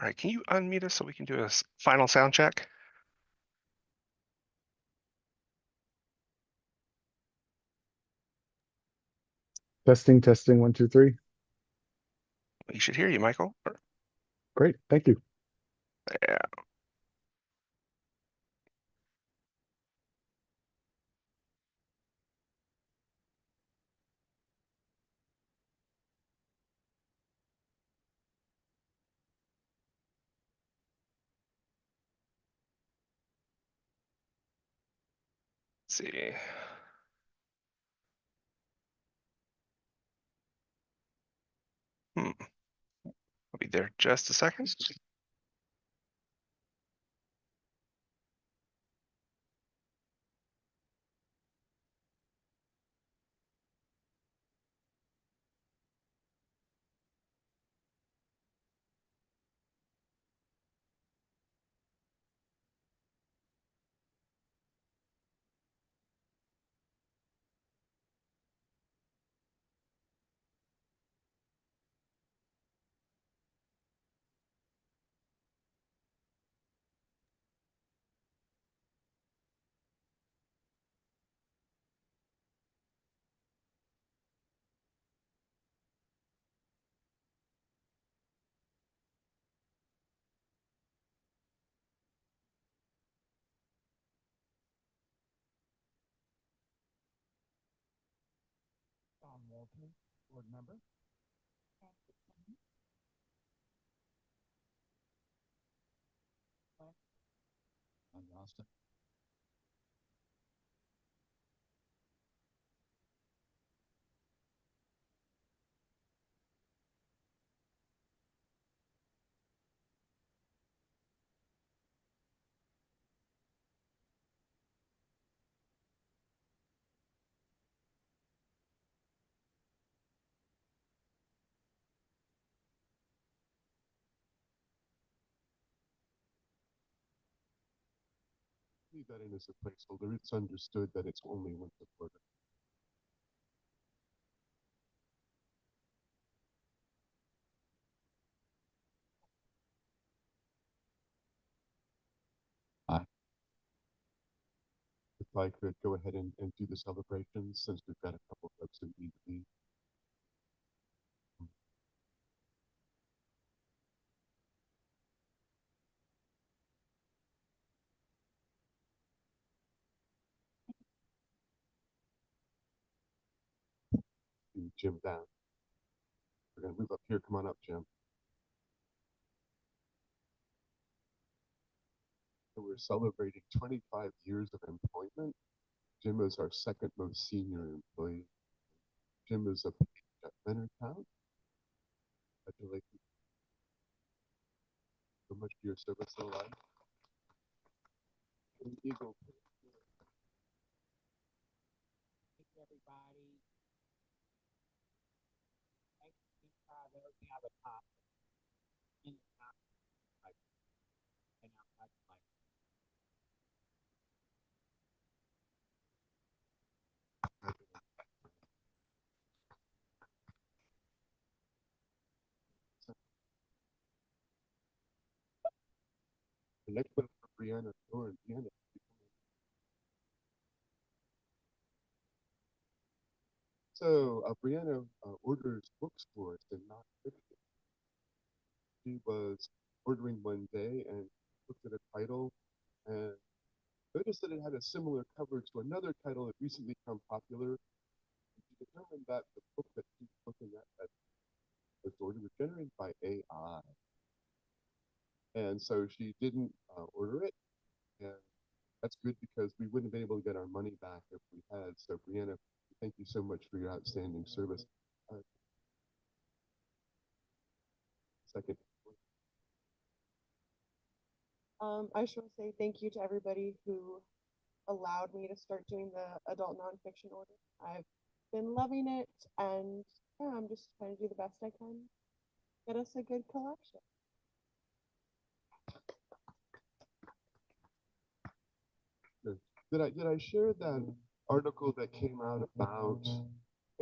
All right, can you unmute us so we can do a final sound check? Testing, testing, 1, 2, 3. We should hear you, Michael. Great, thank you. Yeah. Let's see. I'll be there just a second. Walton, board member. Austin. Leave that in as a placeholder. It's understood that it's only one supporter. If I could go ahead and do the celebrations, since we've got a couple folks who need to be. Jim down. We're going to move up here. Come on up, Jim. So we're celebrating 25 years of employment. Jim is our second most senior employee. Jim is a PhD at Leonardtown. Congratulations so much for your service in life. Eagle. Thank you, everybody. Thank you, Chicago. We have a top in the top, like, and out like. The next one for Brianna Thorne. Brianna. So Brianna orders books for us and not fiction. She was ordering one day and looked at a title and noticed that it had a similar cover to another title that recently become popular. She determined that the book that she was looking at that was ordered was generated by AI. And so she didn't order it. And that's good because we wouldn't have been able to get our money back if we had. So Brianna, thank you so much for your outstanding service. Second. I just want to say thank you to everybody who allowed me to start doing the adult nonfiction order. I've been loving it, and yeah, I'm just trying to do the best I can. Get us a good collection. Did I share that article that came out about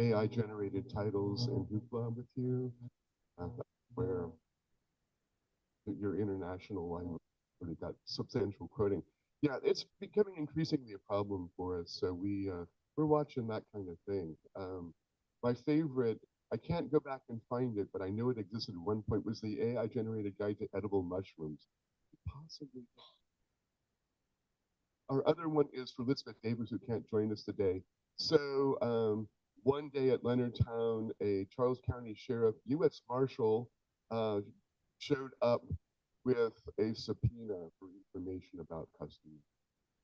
AI generated titles in Hoopla with you? Where your international language really got substantial quoting. Yeah, it's becoming increasingly a problem for us. So we're watching that kind of thing. My favorite, I can't go back and find it, but I know it existed at one point, was the AI generated guide to edible mushrooms. Possibly. Our other one is for Elizabeth Davis, who can't join us today. So one day at Leonardtown, a Charles County Sheriff, U.S. Marshal, showed up with a subpoena for information about custody.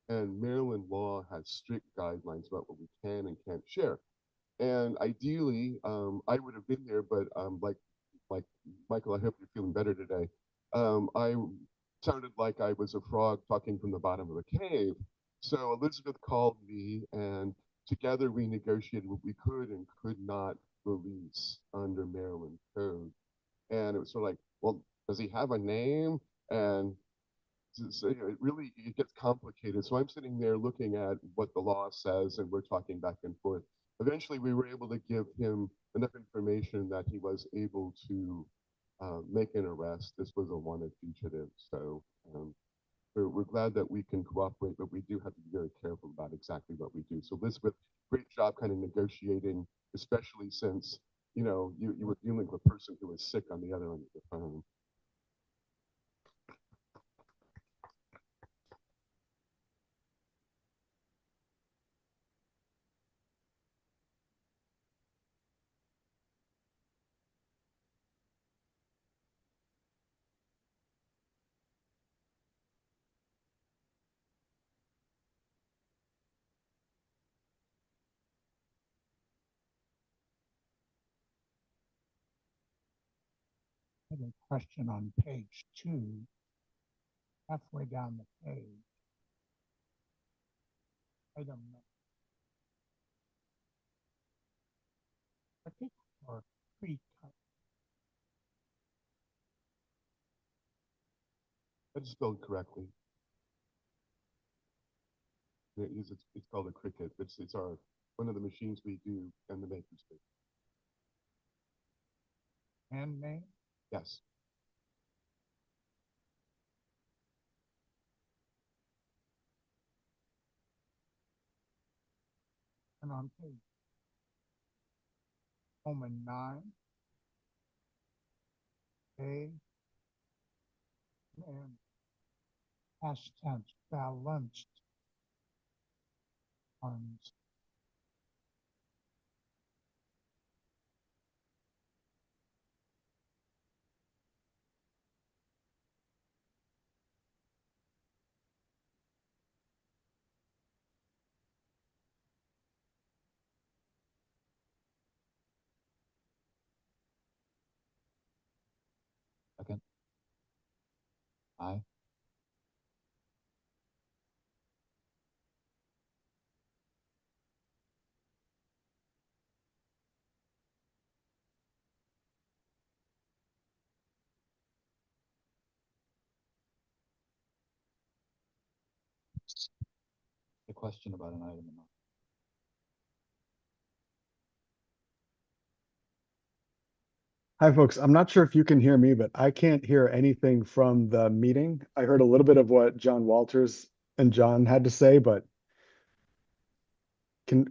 And Maryland law has strict guidelines about what we can and can't share. And ideally, I would have been there, but like Michael, I hope you're feeling better today. I sounded like I was a frog talking from the bottom of a cave. So Elizabeth called me, and together we negotiated what we could and could not release under Maryland code. And it was sort of like, well, does he have a name? And so it gets complicated. So I'm sitting there looking at what the law says, and we're talking back and forth. Eventually, we were able to give him enough information that he was able to make an arrest. This was a wanted fugitive, so we're glad that we can cooperate, but we do have to be very careful about exactly what we do. So Elizabeth, great job kind of negotiating, especially since you were dealing with a person who was sick on the other end of the phone. I have a question on page 2, halfway down the page. Item or pre-cut. That's spelled correctly. It's called a Cricut. It's our one of the machines we do and the makerspace. Handmade? Yes. And on page Roman 9, A, and past tense, balanced funds. Second. Aye. A question about an item. Hi, folks. I'm not sure if you can hear me, but I can't hear anything from the meeting. I heard a little bit of what John Walters and John had to say, but can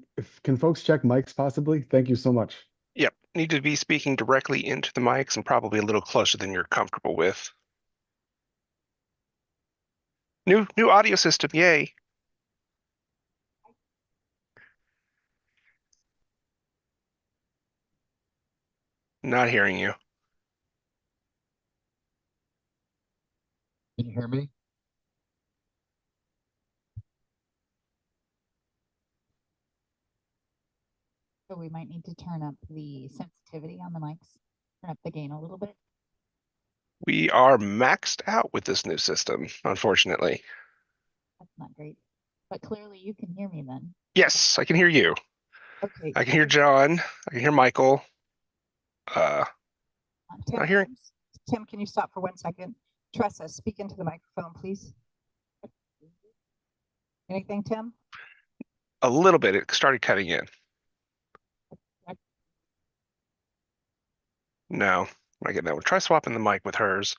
folks check mics possibly? Thank you so much. Yep, need to be speaking directly into the mics and probably a little closer than you're comfortable with. New audio system, yay. Not hearing you. Can you hear me? So we might need to turn up the sensitivity on the mics, turn up the gain a little bit. We are maxed out with this new system, unfortunately. That's not great. But clearly you can hear me then. Yes, I can hear you. Okay. I can hear John. I can hear Michael. Tim, not hearing. Tim, can you stop for 1 second? Tressa, speak into the microphone, please. Anything, Tim? A little bit. It started cutting in. No, I'm not getting that one. Try swapping the mic with hers.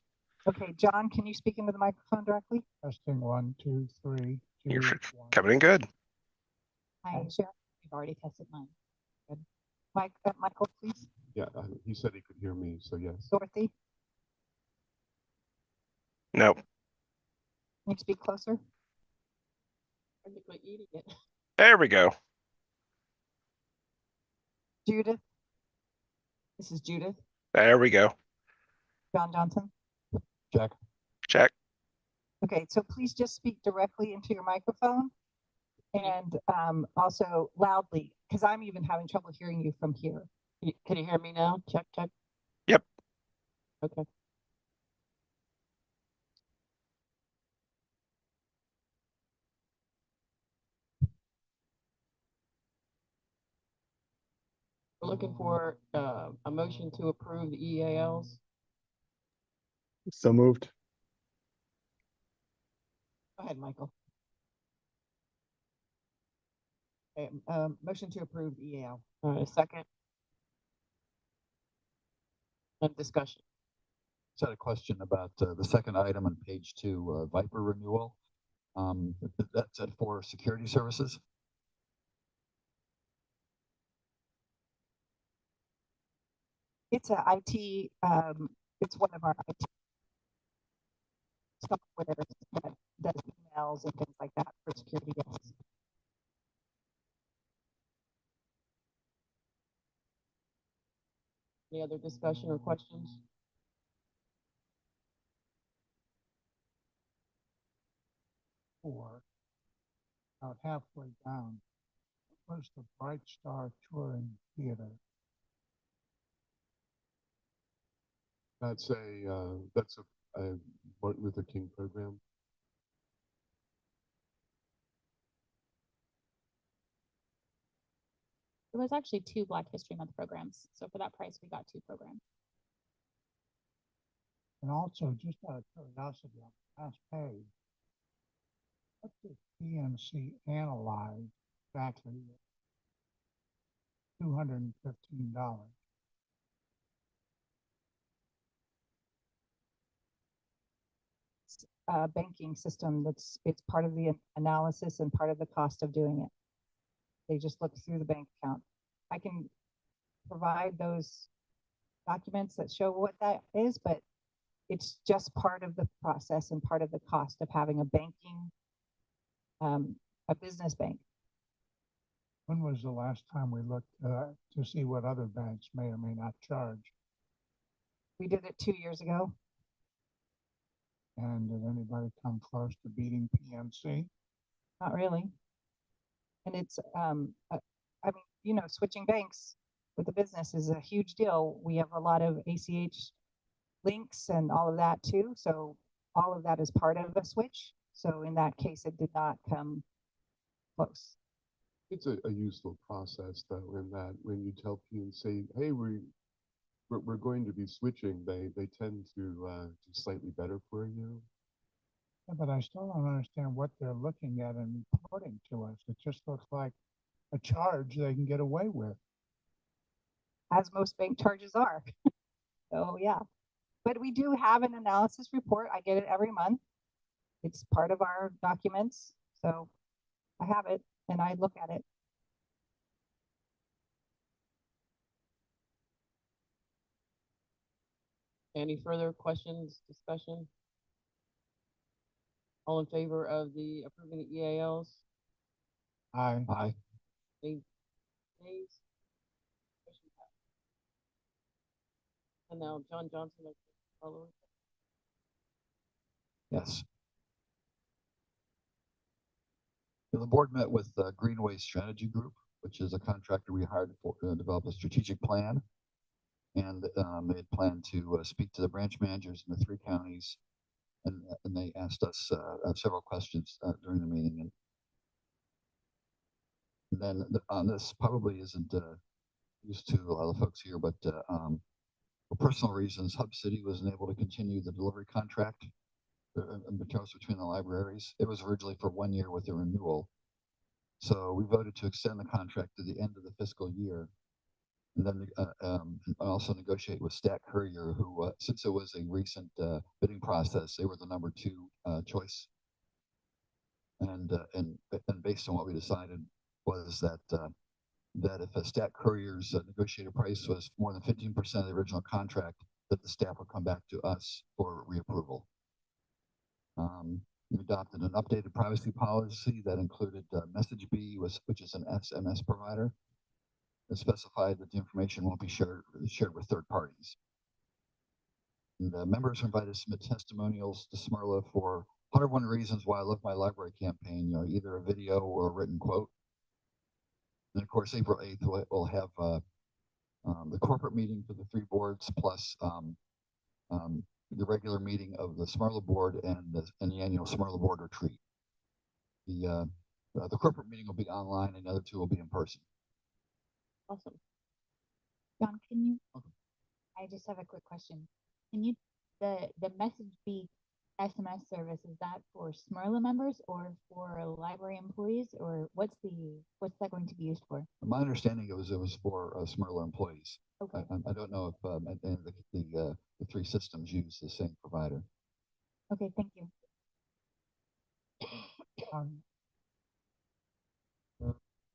Okay, John, can you speak into the microphone directly? Testing 1, 2, 3, 2, You're 1. coming in good. Hi, Okay. Sharon. We've already tested mine. Michael, please. Yeah, he said he could hear me, so yes. Dorothy, No, can you speak closer? Practically eating it. there we go. Judith? This is Judith. There we go. John Johnson? Check. Check. Okay, so please just speak directly into your microphone and also loudly, because I'm even having trouble hearing you from here. Can you hear me now? Check, check. Yep. Okay. We're looking for a motion to approve the EALs. So moved. Go ahead, Michael. Okay, motion to approve the EAL. All right, second. And discussion. Just had a question about the second item on page 2, Viper renewal. That's it for security services. It's a IT, it's one of our IT software that does emails and things like that for security. Yes. Any other discussion or questions? Four. About halfway down. Was the Bright Star Touring Theater? That's a Martin Luther King program. There was actually 2 Black History Month programs. So for that price, we got 2 programs. And also, just out of curiosity, on the last page, what did PNC analyze exactly? $215. Banking system it's part of the analysis and part of the cost of doing it. They just look through the bank account. I can provide those documents that show what that is, but it's just part of the process and part of the cost of having a banking, a business bank. When was the last time we looked to see what other banks may or may not charge? We did it 2 years ago. And did anybody come close to beating PNC? Not really. And it's, I mean, you know, switching banks with the business is a huge deal. We have a lot of ACH links and all of that too. So all of that is part of a switch. So in that case, it did not come close. It's a useful process though, in that when you tell PNC, hey, we're going to be switching, they tend to do slightly better for you. Yeah, but I still don't understand what they're looking at and reporting to us. It just looks like a charge they can get away with. As most bank charges are. So yeah, but we do have an analysis report. I get it every month. It's part of our documents. So I have it and I look at it. Any further questions, discussion? All in favor of the approving the EALs? Aye. Aye. Nays? Motion passed. And now John Johnson, follow. Yes. The board met with Greenway Strategy Group, which is a contractor we hired for develop a strategic plan. And they had planned to speak to the branch managers in the 3 counties. And they asked us several questions during the meeting. And then this probably isn't used to a lot of folks here, but for personal reasons, Hub City wasn't able to continue the delivery contract materials between the libraries. It was originally for 1 year with a renewal. So we voted to extend the contract to the end of the fiscal year. And then and also negotiate with Stat Courier, who, since it was a recent bidding process, they were the number 2 choice. And based on what we decided was that if a Stat Courier's negotiated price was more than 15% of the original contract, that the staff would come back to us for reapproval. We adopted an updated privacy policy that included MessageBee, which is an SMS provider. It specified that the information won't be shared with third parties. And members are invited to submit testimonials to Smyrla for 101 reasons why I love my library campaign. You know, either a video or a written quote. And of course, April 8th we'll have the corporate meeting for the 3 boards, plus the regular meeting of the Smyrla board and the annual Smyrla board retreat. The corporate meeting will be online, and the other 2 will be in person. Awesome. John, can you? Okay. I just have a quick question. Can you, the MessageBee SMS service, is that for Smyrla members or for library employees, or what's that going to be used for? My understanding it was for Smyrla employees. Okay. I don't know if the 3 systems use the same provider. Okay, thank you.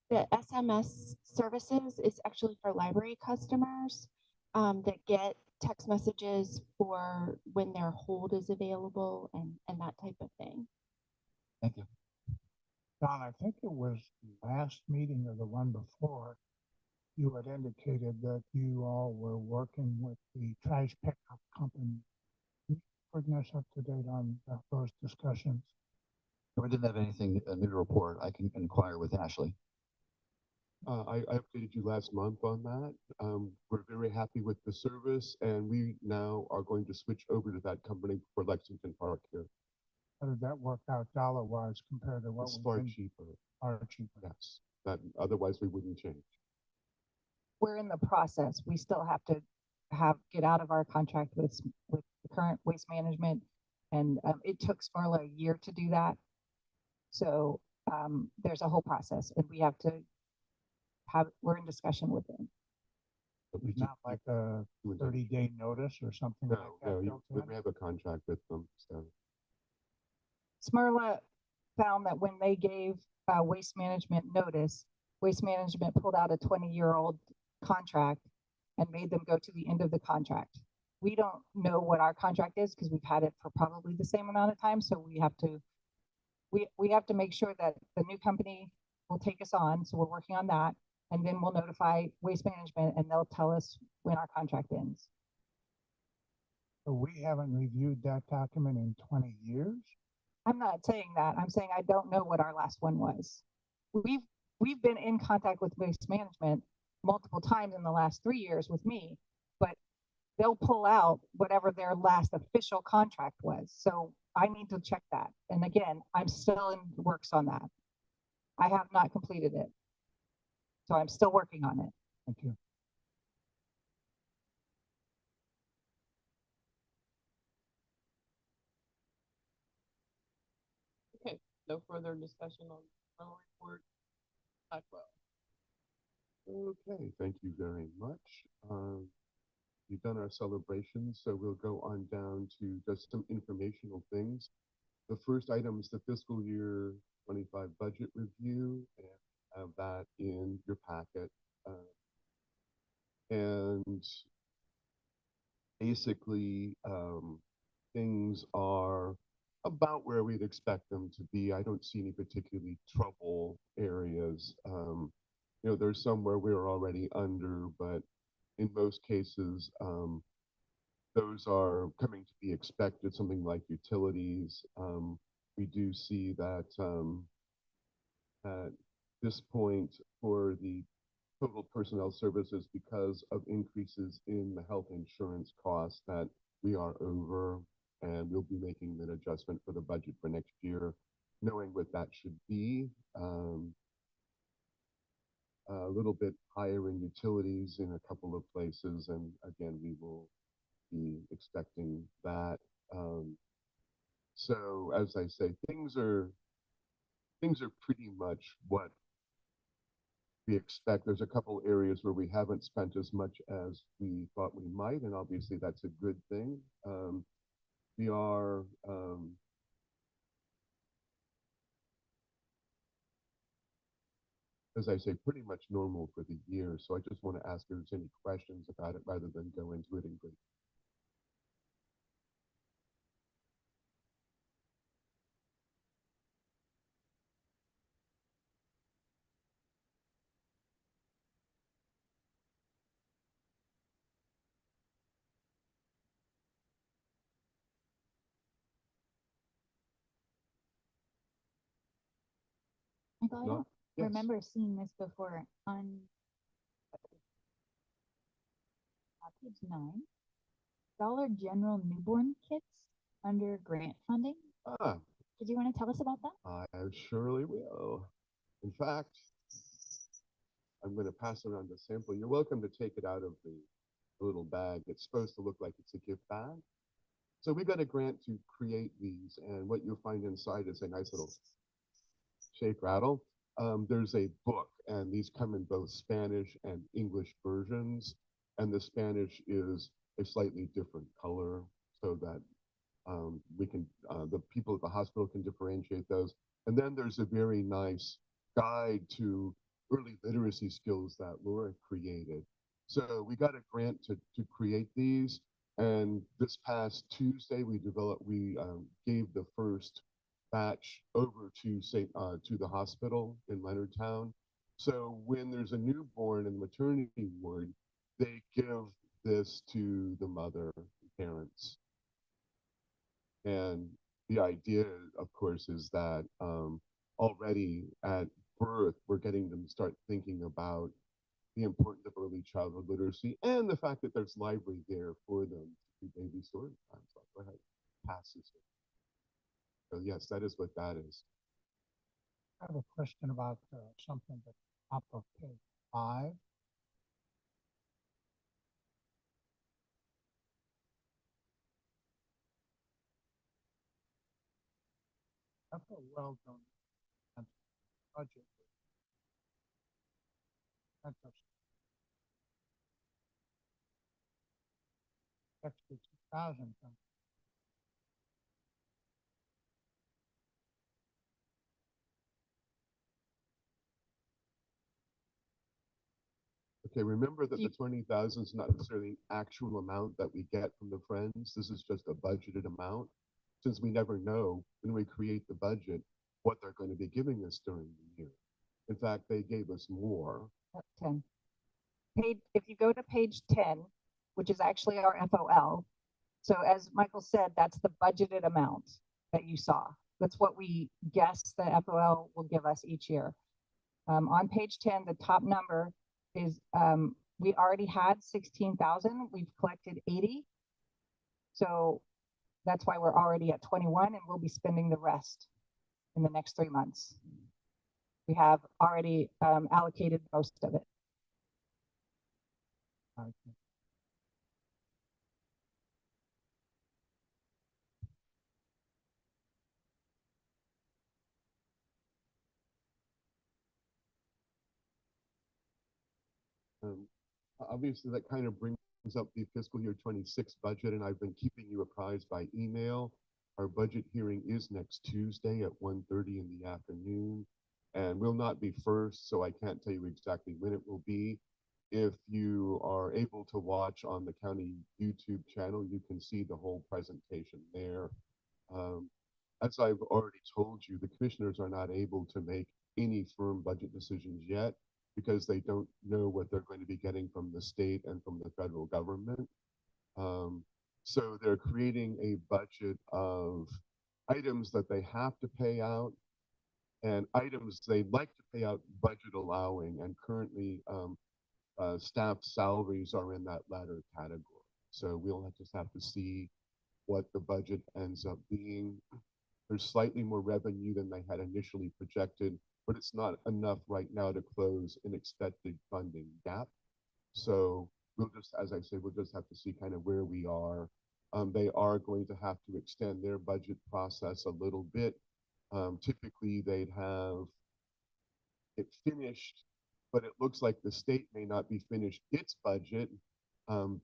The SMS services is actually for library customers that get text messages for when their hold is available and that type of thing. Thank you. Don, I think it was the last meeting or the one before, you had indicated that you all were working with the trash pickup company. Can you bring us up to date on those discussions? We didn't have anything new to report. I can inquire with Ashley. I updated you last month on that. We're very happy with the service, and we now are going to switch over to that company for Lexington Park here. How did that work out dollar-wise compared to what It's we far did? cheaper. Far cheaper. Yes, that otherwise we wouldn't change. We're in the process. We still have to get out of our contract with the current Waste Management. And it took Smyrla a year to do that. So there's a whole process, and we have to we're in discussion with them. But we It's not like a 30-day notice or something like that. No, built in? we have a contract with them, so. Smyrla found that when they gave Waste Management notice, Waste Management pulled out a 20-year-old contract and made them go to the end of the contract. We don't know what our contract is because we've had it for probably the same amount of time. So we have to make sure that the new company will take us on. So we're working on that. And then we'll notify Waste Management and they'll tell us when our contract ends. So we haven't reviewed that document in 20 years? I'm not saying that. I'm saying I don't know what our last one was. We've been in contact with Waste Management multiple times in the last 3 years with me, but they'll pull out whatever their last official contract was. So I need to check that. And again, I'm still in works on that. I have not completed it. So I'm still working on it. Thank you. Okay, no further discussion on the report. Blackwell. Okay, thank you very much. We've done our celebrations, so we'll go on down to just some informational things. The first item is the fiscal year 25 budget review, and have that in your packet. And basically, things are about where we'd expect them to be. I don't see any particularly trouble areas. You know, there's some where we're already under, but in most cases, those are coming to be expected, something like utilities. We do see that at this point for the total personnel services, because of increases in the health insurance costs, that we are over, and we'll be making an adjustment for the budget for next year, knowing what that should be. A little bit higher in utilities in a couple of places, and again, we will be expecting that. So as I say, things are pretty much what we expect there's a couple areas where we haven't spent as much as we thought we might, and obviously that's a good thing. We are as I say, pretty much normal for the year. So I just want to ask if there's any questions about it rather than go into it in great. Michael, I No? don't Yes. remember seeing this before on page 9. Dollar General newborn kits under grant funding. Ah, Did you want to tell us about that? I surely will. In fact, I'm going to pass around the sample. You're welcome to take it out of the little bag. It's supposed to look like it's a gift bag. So we got a grant to create these, and what you'll find inside is a nice little shake rattle. There's a book, and these come in both Spanish and English versions, and the Spanish is a slightly different color so that we can the people at the hospital can differentiate those. And then there's a very nice guide to early literacy skills that Laura created. So we got a grant to create these, and this past Tuesday we gave the first batch over to to the hospital in Leonardtown. So when there's a newborn in the maternity ward, they give this to the mother and parents. And the idea, of course, is that already at birth, we're getting them to start thinking about the importance of early childhood literacy and the fact that there's library there for them to do baby story time. So go ahead, pass this. So yes, that is what that is. I have a question about something at the top of page 5. That's a well done budget. That's a extra 2,000. Okay, remember that You- the 20,000 is not necessarily the actual amount that we get from the Friends. This is just a budgeted amount, since we never know when we create the budget what they're going to be giving us during the year. In fact, they gave us more. 10. If you go to page 10, which is actually our FOL. So as Michael said, that's the budgeted amount that you saw. That's what we guess the FOL will give us each year. On page 10, the top number is, we already had 16,000. We've collected 80. So that's why we're already at 21, and we'll be spending the rest in the next 3 months. We have already allocated most of it. Obviously, that kind of brings up the fiscal year 26 budget, and I've been keeping you apprised by email. Our budget hearing is next Tuesday at 1:30 in the afternoon, and will not be first, so I can't tell you exactly when it will be. If you are able to watch on the county YouTube channel, you can see the whole presentation there. As I've already told you, the commissioners are not able to make any firm budget decisions yet because they don't know what they're going to be getting from the state and from the federal government. So they're creating a budget of items that they have to pay out and items they'd like to pay out budget allowing. And currently, staff salaries are in that latter category. So we'll just have to see what the budget ends up being. There's slightly more revenue than they had initially projected, but it's not enough right now to close an expected funding gap. So we'll just, as I say, we'll just have to see kind of where we are. They are going to have to extend their budget process a little bit. Typically, they'd have it finished but it looks like the state may not be finished its budget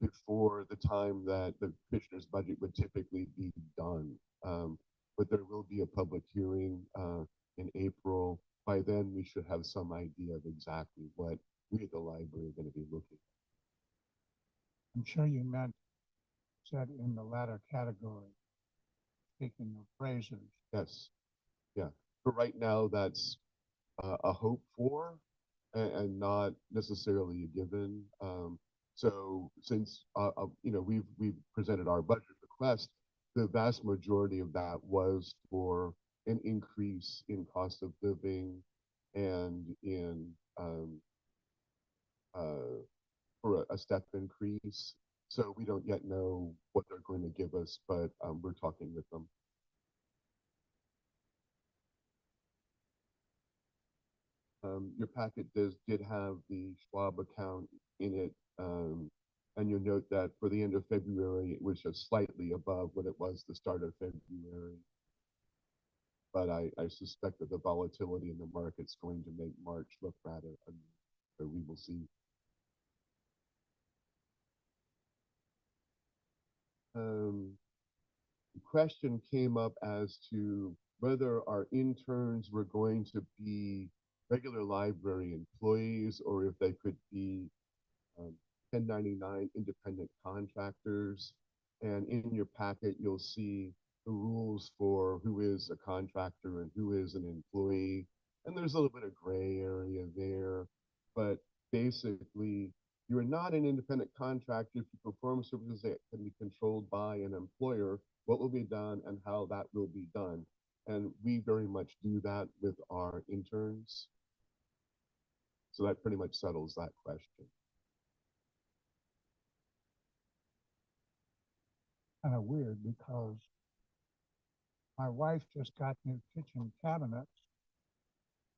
before the time that the commissioner's budget would typically be done. But there will be a public hearing in April. By then, we should have some idea of exactly what we at the library are going to be looking at. I'm sure you meant said in the latter category, speaking of raises. Yes, yeah. But right now, that's a hope for, and not necessarily a given. So since you know, we've presented our budget request, the vast majority of that was for an increase in cost of living and in for a step increase. So we don't yet know what they're going to give us, but we're talking with them. Your packet did have the Schwab account in it, and you'll note that for the end of February, it was just slightly above what it was the start of February. But I suspect that the volatility in the market's going to make March look rather ugly, so we will see. The question came up as to whether our interns were going to be regular library employees or if they could be 1099 independent contractors. And in your packet, you'll see the rules for who is a contractor and who is an employee. And there's a little bit of gray area there, but basically, you are not an independent contractor if you perform services that can be controlled by an employer, what will be done and how that will be done. And we very much do that with our interns. So that pretty much settles that question. Kind of weird because my wife just got new kitchen cabinets,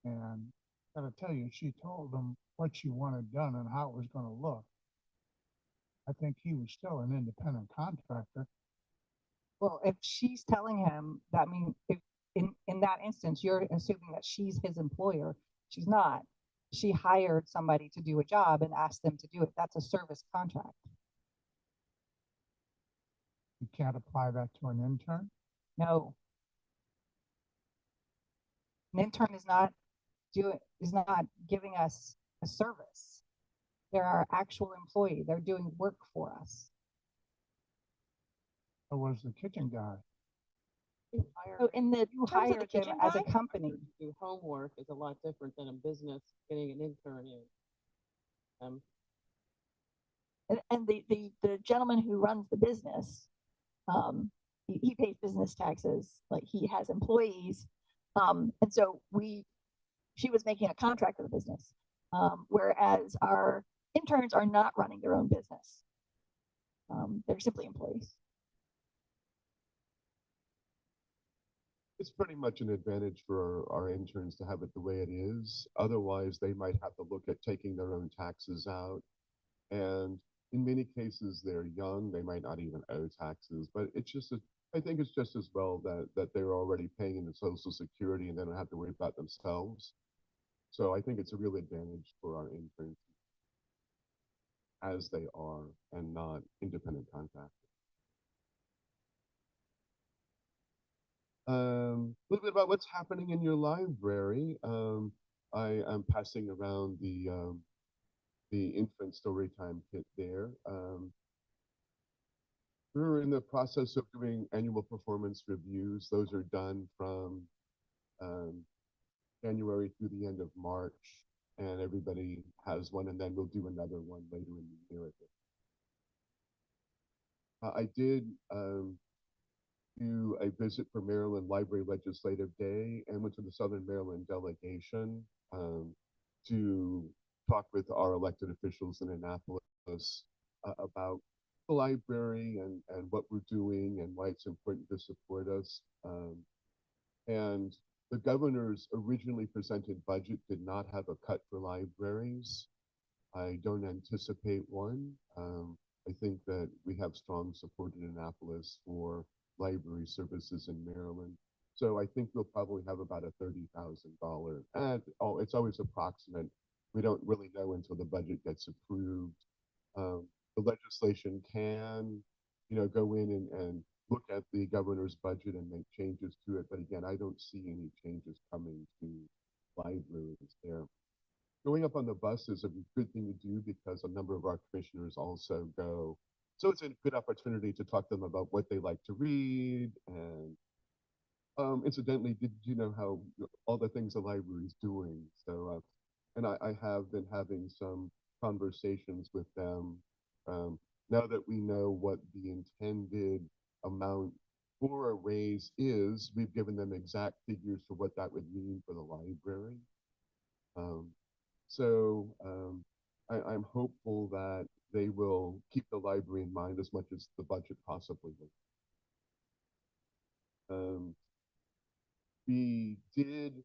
and gotta tell you, she told them what she wanted done and how it was going to look. I think he was still an independent contractor. Well, if she's telling him, that means if in that instance, you're assuming that she's his employer. She's not. She hired somebody to do a job and asked them to do it. That's a service contract. You can't apply that to an intern. No. An intern is not giving us a service. They're our actual employee. They're doing work for us. Or was the kitchen guy? So in the You terms of the hired them kitchen as a guy, company. Do homework is a lot different than a business getting an intern in. and the gentleman who runs the business, he pays business taxes, like he has employees. And so she was making a contract with the business. Whereas our interns are not running their own business. They're simply employees. It's pretty much an advantage for our interns to have it the way it is. Otherwise, they might have to look at taking their own taxes out. And in many cases, they're young. They might not even owe taxes, but it's just, I think it's just as well that they're already paying into Social Security and they don't have to worry about themselves. So I think it's a real advantage for our interns as they are and not independent contractors. A little bit about what's happening in your library. I am passing around the infant storytime kit there. We're in the process of doing annual performance reviews. Those are done from January through the end of March, and everybody has one, and then we'll do another one later in the year. I did do a visit for Maryland Library Legislative Day and went to the Southern Maryland delegation to talk with our elected officials in Annapolis about the library and what we're doing and why it's important to support us. And the governor's originally presented budget did not have a cut for libraries. I don't anticipate one. I think that we have strong support in Annapolis for library services in Maryland. So I think we'll probably have about a $30,000, and it's always approximate, we don't really know until the budget gets approved. The legislation can, go in and look at the governor's budget and make changes to it. But again, I don't see any changes coming to libraries there. Going up on the bus is a good thing to do because a number of our commissioners also go. So it's a good opportunity to talk to them about what they like to read. And incidentally, did you know how all the things the library is doing? So, and I have been having some conversations with them. Now that we know what the intended amount for a raise is, we've given them exact figures for what that would mean for the library. I'm hopeful that they will keep the library in mind as much as the budget possibly will. We did,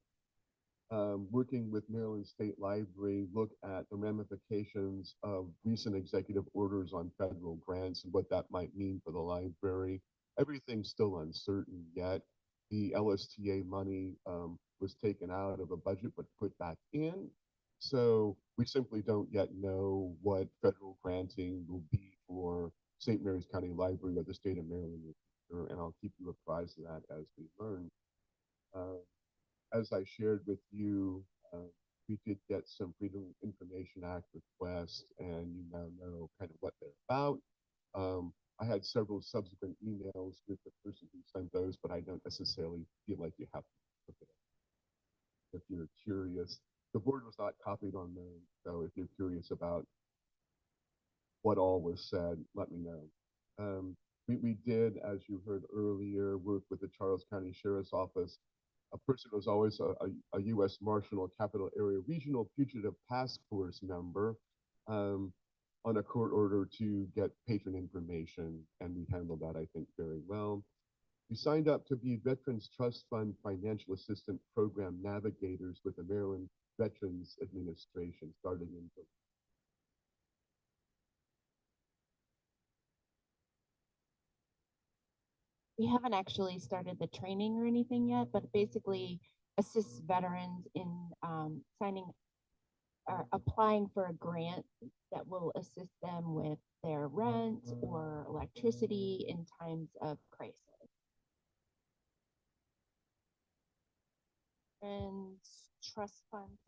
working with Maryland State Library, look at the ramifications of recent executive orders on federal grants and what that might mean for the library. Everything's still uncertain yet. The LSTA money was taken out of the budget but put back in. So we simply don't yet know what federal granting will be for St. Mary's County Library or the state of Maryland, and I'll keep you apprised of that as we learn. As I shared with you, we did get some Freedom of Information Act requests, and you now know kind of what they're about. I had several subsequent emails with the person who sent those, but I don't necessarily feel like you have to look at it if you're curious. The board was not copied on those, so if you're curious about what all was said, let me know. We did, as you heard earlier, work with the Charles County Sheriff's Office. A person was always a U.S. Marshal or Capital Area Regional Fugitive Task Force member on a court order to get patron information, and we handled that, I think, very well. We signed up to be Veterans Trust Fund Financial Assistant Program Navigators with the Maryland Veterans Administration starting in July. We haven't actually started the training or anything yet, but basically assists veterans in signing or applying for a grant that will assist them with their rent or electricity in times of crisis. And trust fund.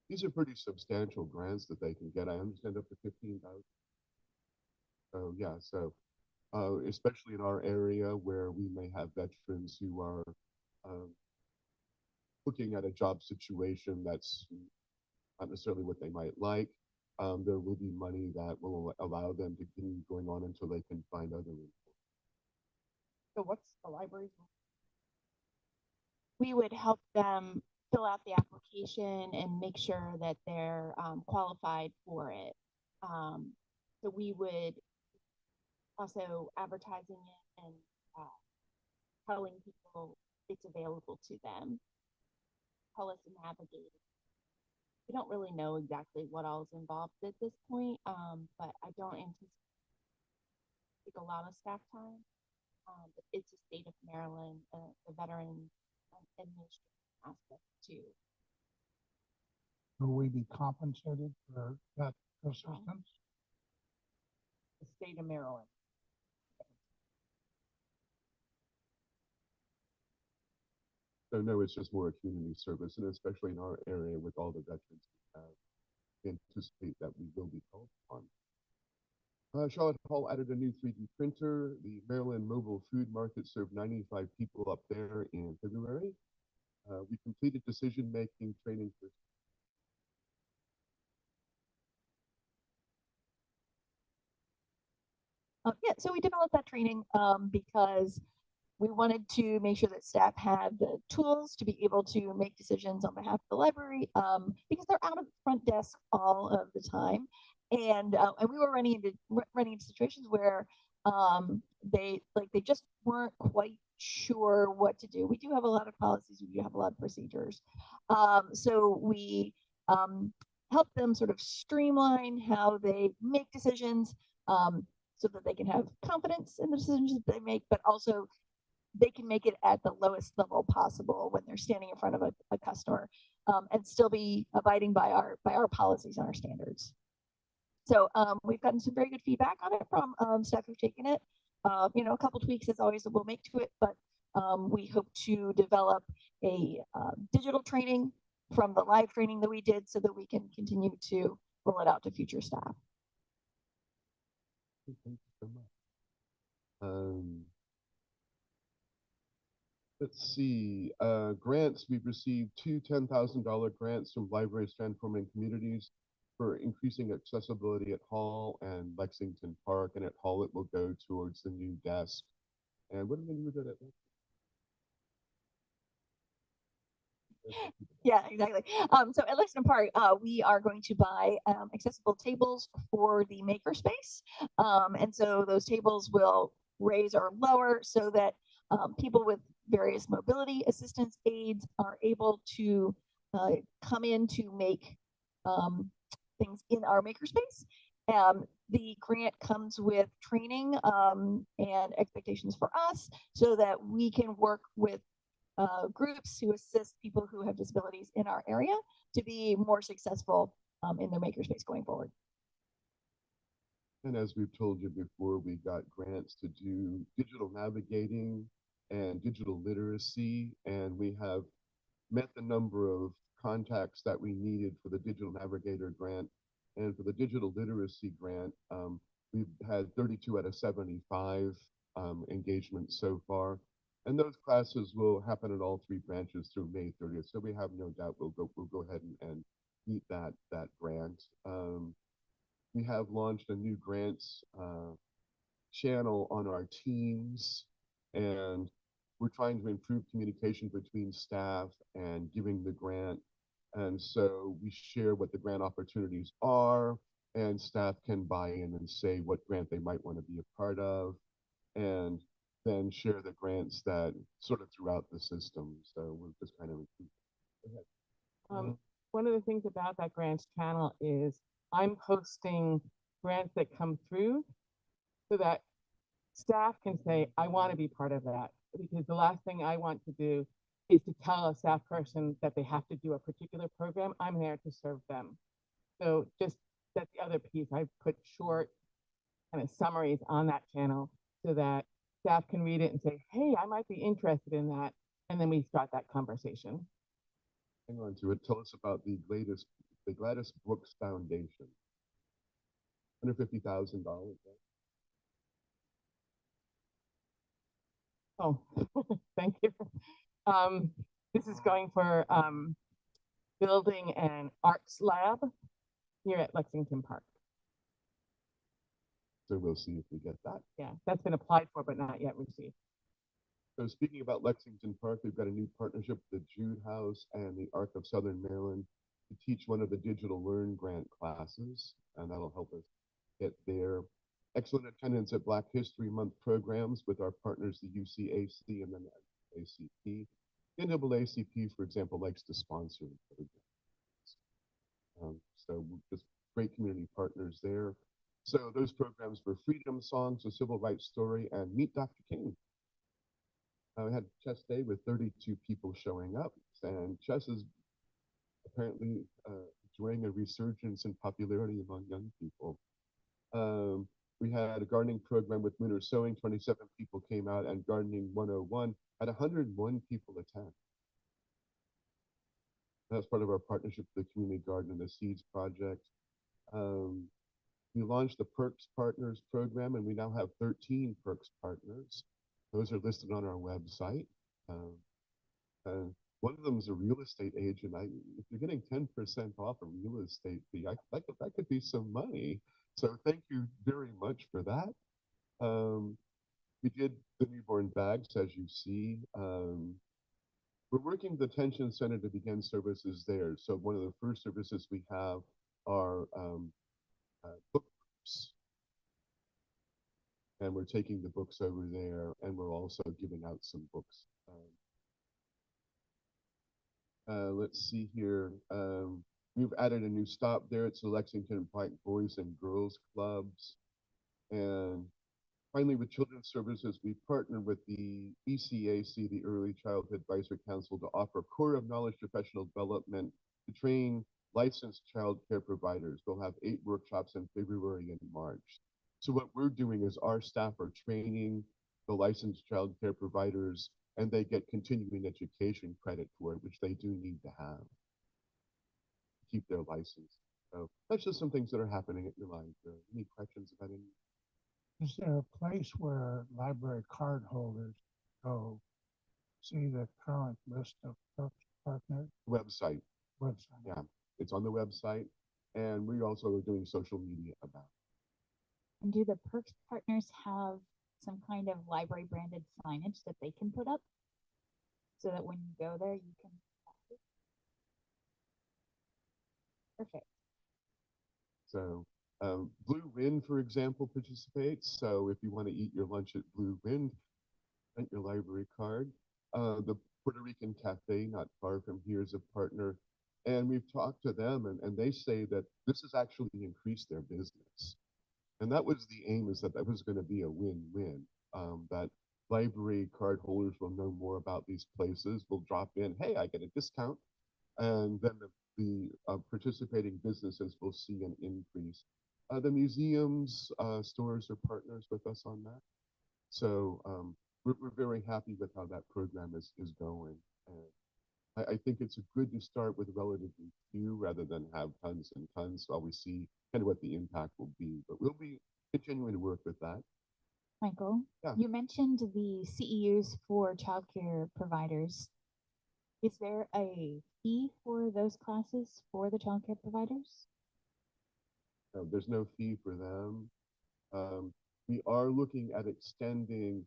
These are pretty substantial grants that they can get. I understand up to $15,000. So yeah, so especially in our area where we may have veterans who are looking at a job situation that's not necessarily what they might like, there will be money that will allow them to continue going on until they can find other employment. So what's the library? We would help them fill out the application and make sure that they're qualified for it. So we would also advertising it and telling people it's available to them. Tell us to navigate it. We don't really know exactly what all is involved at this point, but I don't anticipate a lot of staff time. But it's the state of Maryland, the veteran administration aspect too. Will we be compensated for that assistance? The state of Maryland. So no, it's just more a community service, and especially in our area with all the veterans we have, we anticipate that we will be called upon. Charlotte Hall added a new 3D printer. The Maryland Mobile Food Market served 95 people up there in February. We completed decision-making training for Yeah, so we developed that training because we wanted to make sure that staff had the tools to be able to make decisions on behalf of the library because they're out of the front desk all of the time. And we were running into situations where they just weren't quite sure what to do. We do have a lot of policies, we do have a lot of procedures. So we help them sort of streamline how they make decisions so that they can have confidence in the decisions that they make, but also they can make it at the lowest level possible when they're standing in front of a customer. and still be abiding by our policies and our standards. So we've gotten some very good feedback on it from staff who've taken it. You know, a couple tweaks as always we'll make to it, but we hope to develop a digital training from the live training that we did so that we can continue to roll it out to future staff. Thank you so much. Let's see, grants. We've received two $10,000 grants from Libraries Transforming Communities for increasing accessibility at Hall and Lexington Park. And at Hall, it will go towards the new desk. And what are we going to do with it? Yeah, exactly. So at Lexington Park, we are going to buy accessible tables for the makerspace. And so those tables will raise or lower so that people with various mobility assistance aids are able to come in to make things in our makerspace. The grant comes with training and expectations for us so that we can work with groups who assist people who have disabilities in our area to be more successful in their makerspace going forward. And as we've told you before, we got grants to do digital navigating and digital literacy, and we have met the number of contacts that we needed for the digital navigator grant. And for the digital literacy grant, we've had 32 out of 75 engagements so far. And those classes will happen at all three branches through May 30th. So we have no doubt we'll go ahead and meet that grant. We have launched a new grants channel on our teams, and we're trying to improve communication between staff and giving the grant. And so we share what the grant opportunities are, and staff can buy in and say what grant they might want to be a part of, and then share the grants that sort of throughout the system. So we're just kind of. Go ahead. One of the things about that grants channel is I'm posting grants that come through so that staff can say, I want to be part of that. Because the last thing I want to do is to tell a staff person that they have to do a particular program. I'm there to serve them. So just that's the other piece. I put short kind of summaries on that channel so that staff can read it and say, hey, I might be interested in that. And then we start that conversation. Hang on to it. Tell us about the Gladys Brooks Foundation. $150,000. Oh, thank you. This is going for building an arts lab here at Lexington Park. So we'll see if we get that. Yeah, that's been applied for, but not yet received. So speaking about Lexington Park, we've got a new partnership with the Jude House and the Arc of Southern Maryland to teach one of the Digital Learn grant classes, and that'll help us get there. Excellent attendance at Black History Month programs with our partners, the UCAC and then the ACP. NAACP, for example, likes to sponsor programs. So just great community partners there. So those programs were Freedom Songs, A Civil Rights Story, and Meet Dr. King. We had Chess Day with 32 people showing up, and chess is apparently enjoying a resurgence in popularity among young people. We had a gardening program with Lunar Sewing. 27 people came out, and Gardening 101 had 101 people attend. That's part of our partnership with the Community Garden and the Seeds Project. We launched the Perks Partners program, and we now have 13 Perks Partners. Those are listed on our website. One of them is a real estate agent. If you're getting 10% off a real estate fee, that could be some money. So thank you very much for that. We did the newborn bags, as you see. We're working with the Detention Center to begin services there. So one of the first services we have are book groups. And we're taking the books over there, and we're also giving out some books. Let's see here. We've added a new stop there. It's the Lexington Pike Boys and Girls Clubs. And Finally, with Children's Services, we partnered with the ECAC, the Early Childhood Advisory Council, to offer a core of knowledge professional development to train licensed child care providers. They'll have 8 workshops in February and March. So what we're doing is our staff are training the licensed child care providers, and they get continuing education credit for it, which they do need to have to keep their license. So that's just some things that are happening at your library. Any questions about any? Is there a place where library card holders go see the current list of Perks partner Website. website? Yeah, it's on the website, and we also are doing social media about it. And do the Perks partners have some kind of library branded signage that they can put up? So that when you go there, you can. Perfect. So Blue Wind, for example, participates. So if you want to eat your lunch at Blue Wind, print your library card. The Puerto Rican Cafe, not far from here, is a partner. And we've talked to them, and they say that this has actually increased their business. And that was the aim, is that that was going to be a win-win, that library card holders will know more about these places, will drop in, hey, I get a discount. And then the participating businesses will see an increase. The museums, stores are partners with us on that. So we're very happy with how that program is going. And I think it's good to start with relatively few rather than have tons and tons while we see kind of what the impact will be. But we'll be continuing to work with that. Michael, Yeah. you mentioned the CEUs for childcare providers. Is there a fee for those classes for the childcare providers? There's no fee for them. We are looking at extending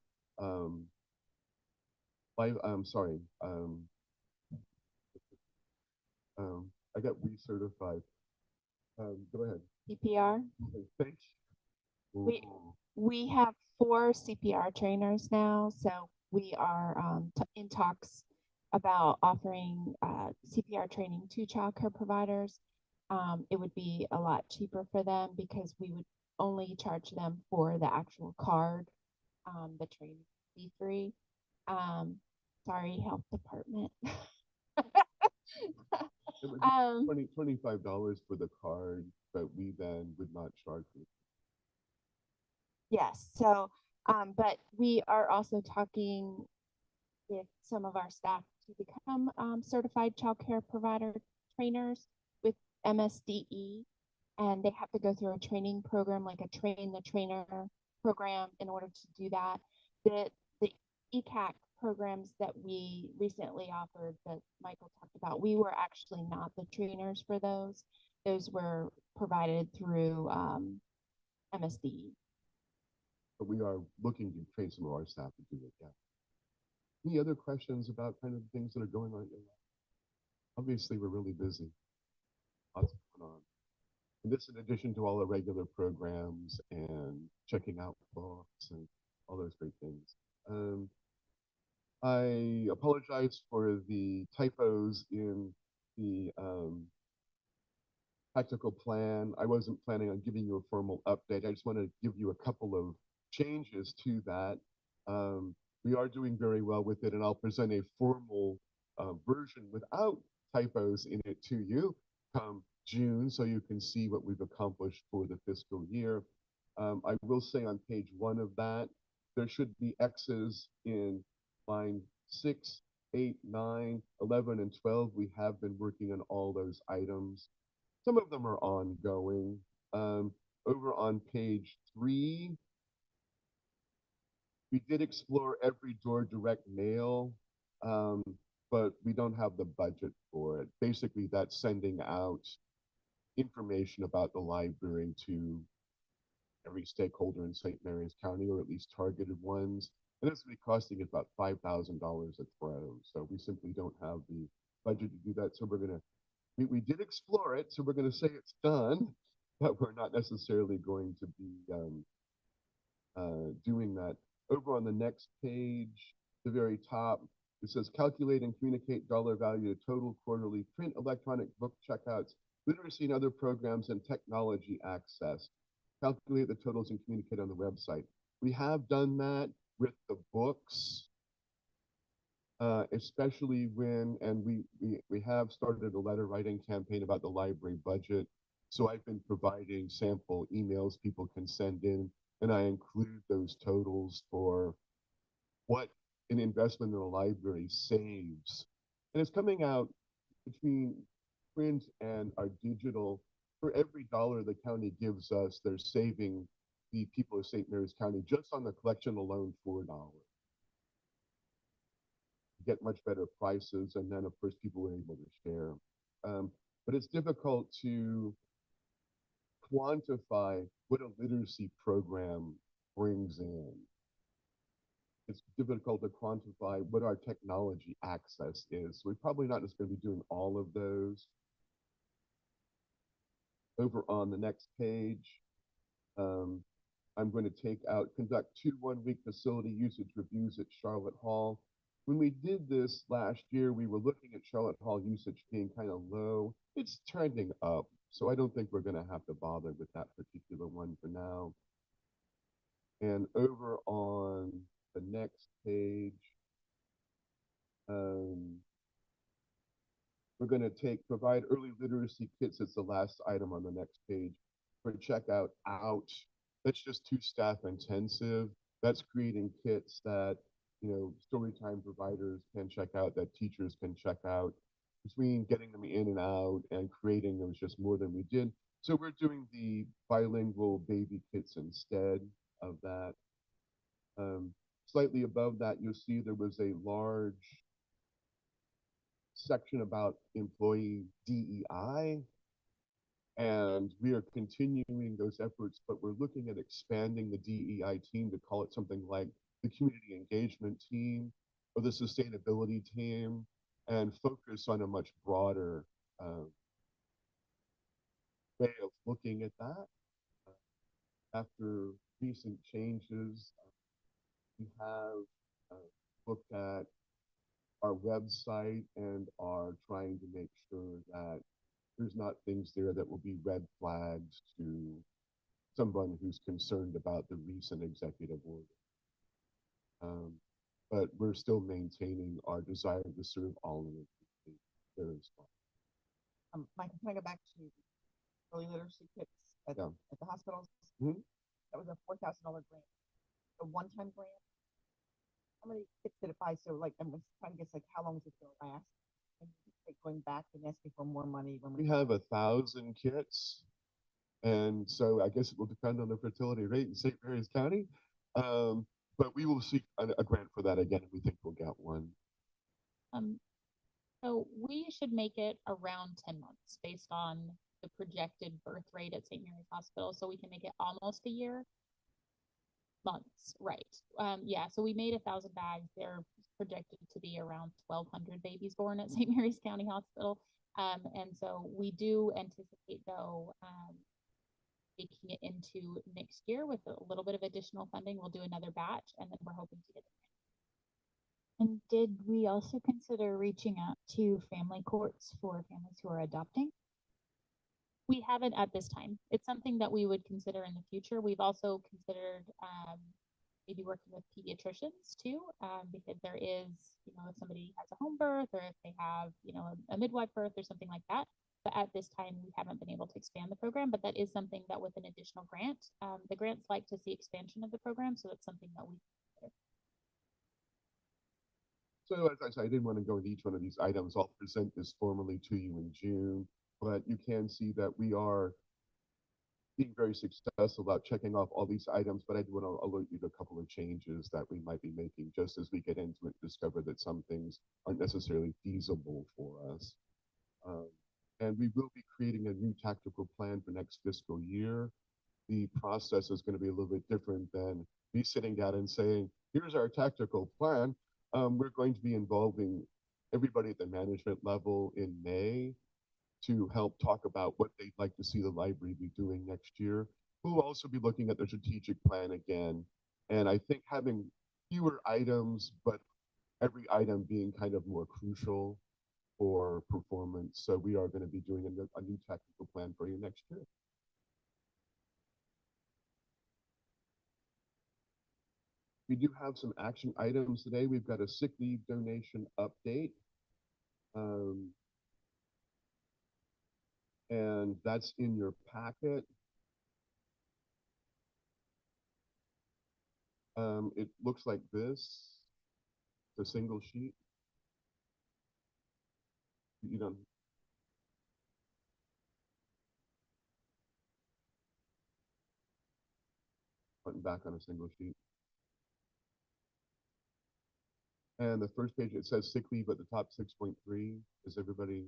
I got recertified. Go ahead. CPR. Thank you. We have 4 CPR trainers now, so we are in talks about offering CPR training to childcare providers. It would be a lot cheaper for them because we would only charge them for the actual card. The training would be free. Sorry, health department. It would be $25 for the card, but we then would not charge for it. Yes. So, but we are also talking with some of our staff to become certified childcare provider trainers with MSDE, and they have to go through a training program, like a train the trainer program, in order to do that. The ECAC programs that we recently offered that Michael talked about, we were actually not the trainers for those. Those were provided through MSDE. But we are looking to train some of our staff to do it. Yeah. Any other questions about kind of things that are going on in your life? Obviously, we're really busy. Lots going on. And this in addition to all the regular programs and checking out books and all those great things. I apologize for the typos in the tactical plan. I wasn't planning on giving you a formal update. I just want to give you a couple of changes to that. We are doing very well with it, and I'll present a formal version without typos in it to you come June, so you can see what we've accomplished for the fiscal year. I will say on page 1 of that, there should be X's in line 6, 8, 9, 11, and 12. We have been working on all those items. Some of them are ongoing. Over on page 3, we did explore every door direct mail, but we don't have the budget for it. Basically, that's sending out information about the library to every stakeholder in St. Mary's County, or at least targeted ones. And it's going to be costing about $5,000 a throw. So we simply don't have the budget to do that. So we're going to, we did explore it. So we're going to say it's done, but we're not necessarily going to be doing that. Over on the next page, the very top, it says calculate and communicate dollar value to total quarterly print electronic book checkouts, literacy and other programs, and technology access. Calculate the totals and communicate on the website. We have done that with the books, especially when, and we have started a letter writing campaign about the library budget. So I've been providing sample emails people can send in, and I include those totals for what an investment in a library saves. And it's coming out between print and our digital. For every dollar the county gives us, they're saving the people of St. Mary's County just on the collection alone $4. Get much better prices, and then of course people are able to share. But it's difficult to quantify what a literacy program brings in. It's difficult to quantify what our technology access is. So we're probably not just going to be doing all of those. Over on the next page, I'm going to conduct 2 one-week facility usage reviews at Charlotte Hall. When we did this last year, we were looking at Charlotte Hall usage being kind of low. It's trending up, so I don't think we're going to have to bother with that particular one for now. And over on the next page, we're going to provide early literacy kits. It's the last item on the next page for checkout out. That's just too staff intensive. That's creating kits that, you know, Storytime providers can check out, that teachers can check out. Between getting them in and out and creating, there was just more than we did. So we're doing the bilingual baby kits instead of that. Slightly above that, you'll see there was a large section about employee DEI, and we are continuing those efforts, but we're looking at expanding the DEI team to call it something like the community engagement team or the sustainability team, and focus on a much broader way of looking at that. After recent changes, we have looked at our website and are trying to make sure that there's not things there that will be red flags to someone who's concerned about the recent executive order. But we're still maintaining our desire to serve all of the various spots. Michael, can I go back to early literacy kits at the hospitals? Mhm. That was a $4,000 grant, a one-time grant. How many kits did it buy? So like, I'm trying to guess like how long is it going to last? And like going back and asking for more money when We have 1,000 kits, and so I guess it will depend on the fertility rate in St. Mary's County. But we will seek a grant for that again, and we think we'll get one. So we should make it around 10 months based on the projected birth rate at St. Mary's Hospital. So we can make it almost a year. Months, right. Yeah, so we made 1,000 bags. They're projected to be around 1,200 babies born at St. Mary's County Hospital. And so we do anticipate, though, taking it into next year with a little bit of additional funding. We'll do another batch, and then we're hoping to get it. And did we also consider reaching out to family courts for families who are adopting? We haven't at this time. It's something that we would consider in the future. We've also considered maybe working with pediatricians too, because there is, you know, if somebody has a home birth or if they have, you know, a midwife birth or something like that. But at this time, we haven't been able to expand the program, but that is something that with an additional grant, the grants like to see expansion of the program. So that's something that we consider. So as I said, I didn't want to go into each one of these items. I'll present this formally to you in June, but you can see that we are being very successful about checking off all these items, but I do want to alert you to a couple of changes that we might be making just as we get into it, discover that some things aren't necessarily feasible for us. And we will be creating a new tactical plan for next fiscal year. The process is going to be a little bit different than me sitting down and saying, here's our tactical plan. We're going to be involving everybody at the management level in May to help talk about what they'd like to see the library be doing next year. We'll also be looking at the strategic plan again. And I think having fewer items, but every item being kind of more crucial for performance. So we are going to be doing a new tactical plan for you next year. We do have some action items today. We've got a sick leave donation update. And that's in your packet. It looks like this, the single sheet. You don't. Front and back on a single sheet. And the first page, it says sick leave at the top 6.3. Does everybody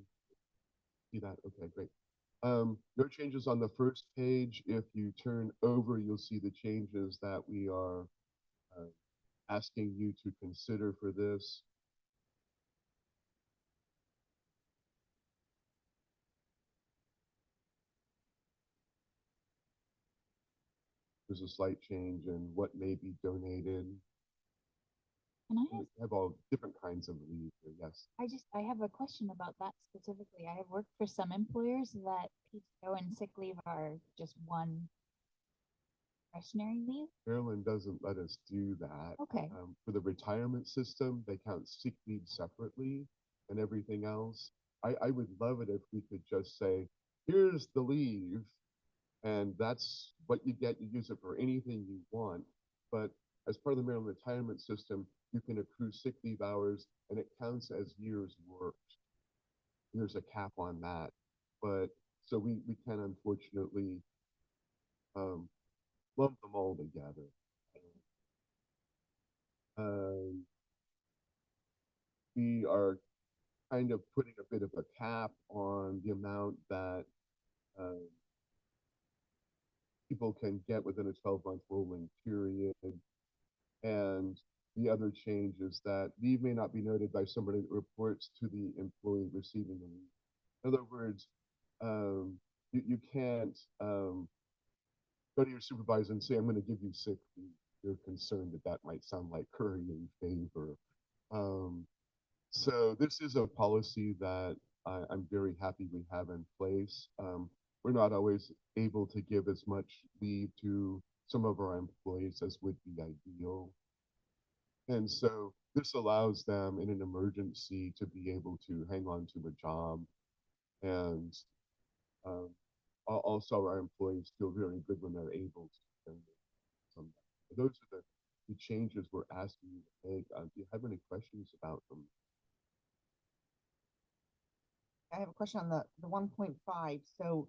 see that? Okay, great. No changes on the first page. If you turn over, you'll see the changes that we are asking you to consider for this. There's a slight change in what may be donated. Can I We ask, have all different kinds of leave here, yes. I have a question about that specifically. I have worked for some employers that PTO and sick leave are just one discretionary leave. Maryland doesn't let us do that. Okay. For the retirement system, they count sick leave separately and everything else. I would love it if we could just say, here's the leave, and that's what you get. You use it for anything you want. But as part of the Maryland retirement system, you can accrue sick leave hours, and it counts as years worked. There's a cap on that. But so we can unfortunately lump them all together. We are kind of putting a bit of a cap on the amount that people can get within a 12-month rolling period. And the other change is that leave may not be noted by somebody that reports to the employee receiving the leave. In other words, you can't go to your supervisor and say, I'm going to give you sick leave. You're concerned that that might sound like currying favor. So this is a policy that I'm very happy we have in place. We're not always able to give as much leave to some of our employees as would be ideal. And so this allows them in an emergency to be able to hang on to a job. And also our employees feel very good when they're able to spend some. Those are the changes we're asking you to make. Do you have any questions about them? I have a question on the 1.5. So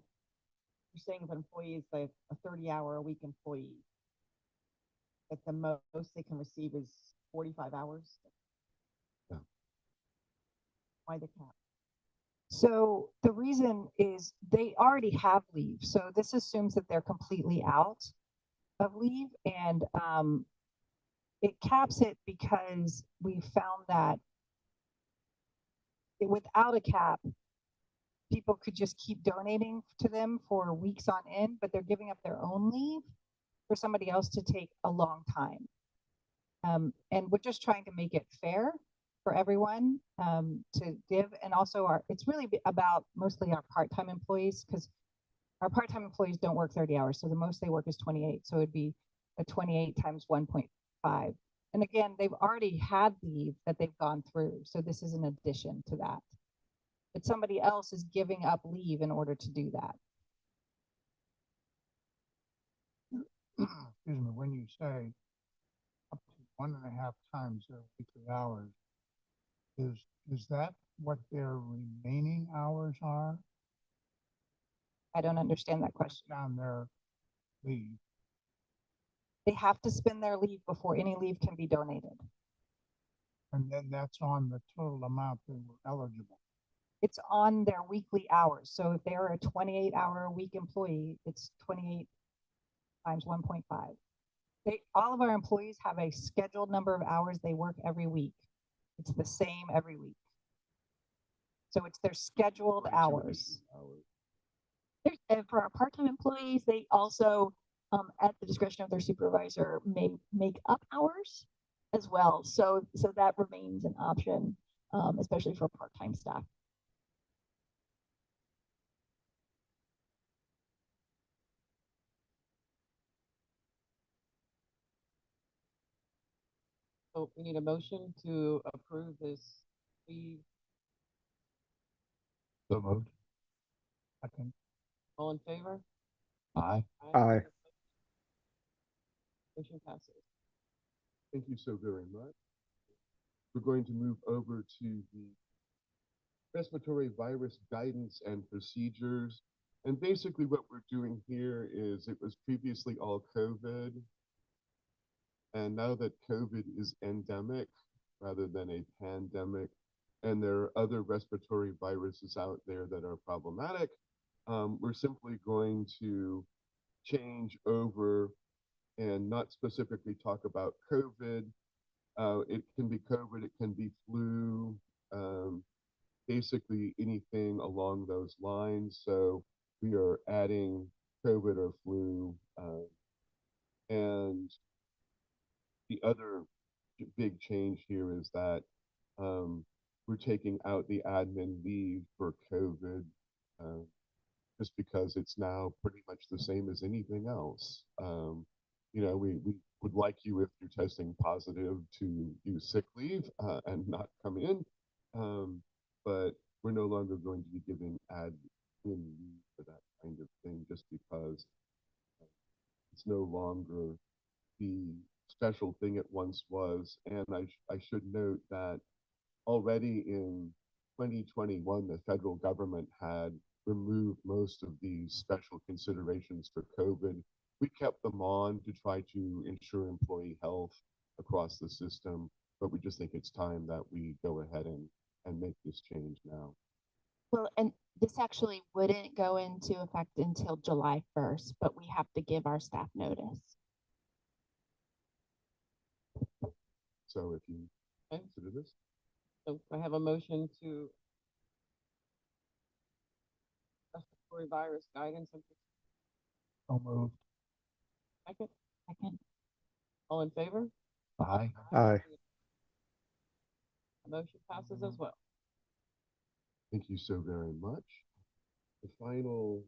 you're saying if an employee is like a 30-hour-a-week employee, that the most they can receive is 45 hours? Yeah. Why the cap? So the reason is they already have leave. So this assumes that they're completely out of leave, and it caps it because we found that without a cap, people could just keep donating to them for weeks on end, but they're giving up their own leave for somebody else to take a long time. And we're just trying to make it fair for everyone to give. And also it's really about mostly our part-time employees, because our part-time employees don't work 30 hours. So the most they work is 28. So it'd be a 28 times 1.5. And again, they've already had leave that they've gone through. So this is an addition to that. But somebody else is giving up leave in order to do that. Excuse me, when you say up to 1.5 times their weekly hours, is that what their remaining hours are? I don't understand that question. Down their leave. They have to spend their leave before any leave can be donated. And then that's on the total amount they were eligible. It's on their weekly hours. So if they're a 28-hour-a-week employee, it's 28 times 1.5. All of our employees have a scheduled number of hours they work every week. It's the same every week. So it's their scheduled hours. And for our part-time employees, they also, at the discretion of their supervisor, may make up hours as well. So that remains an option, especially for part-time staff. So we need a motion to approve this fee. So moved. All in favor? Aye. Aye. Motion passes. Thank you so very much. We're going to move over to the respiratory virus guidance and procedures. And basically what we're doing here is it was previously all COVID. And now that COVID is endemic rather than a pandemic, and there are other respiratory viruses out there that are problematic, we're simply going to change over and not specifically talk about COVID. It can be COVID, it can be flu, basically anything along those lines. So we are adding COVID or flu. And the other big change here is that we're taking out the admin leave for COVID, just because it's now pretty much the same as anything else. You know, we would like you, if you're testing positive, to use sick leave and not come in. But we're no longer going to be giving admin leave for that kind of thing, just because it's no longer the special thing it once was. And I should note that already in 2021, the federal government had removed most of these special considerations for COVID. We kept them on to try to ensure employee health across the system, but we just think it's time that we go ahead and make this change now. Well, and this actually wouldn't go into effect until July 1st, but we have to give our staff notice. So if you consider this. So I have a motion to respiratory virus guidance and So moved. second. Second. All in favor? Aye. Aye. Motion passes as well. Thank you so very much. The final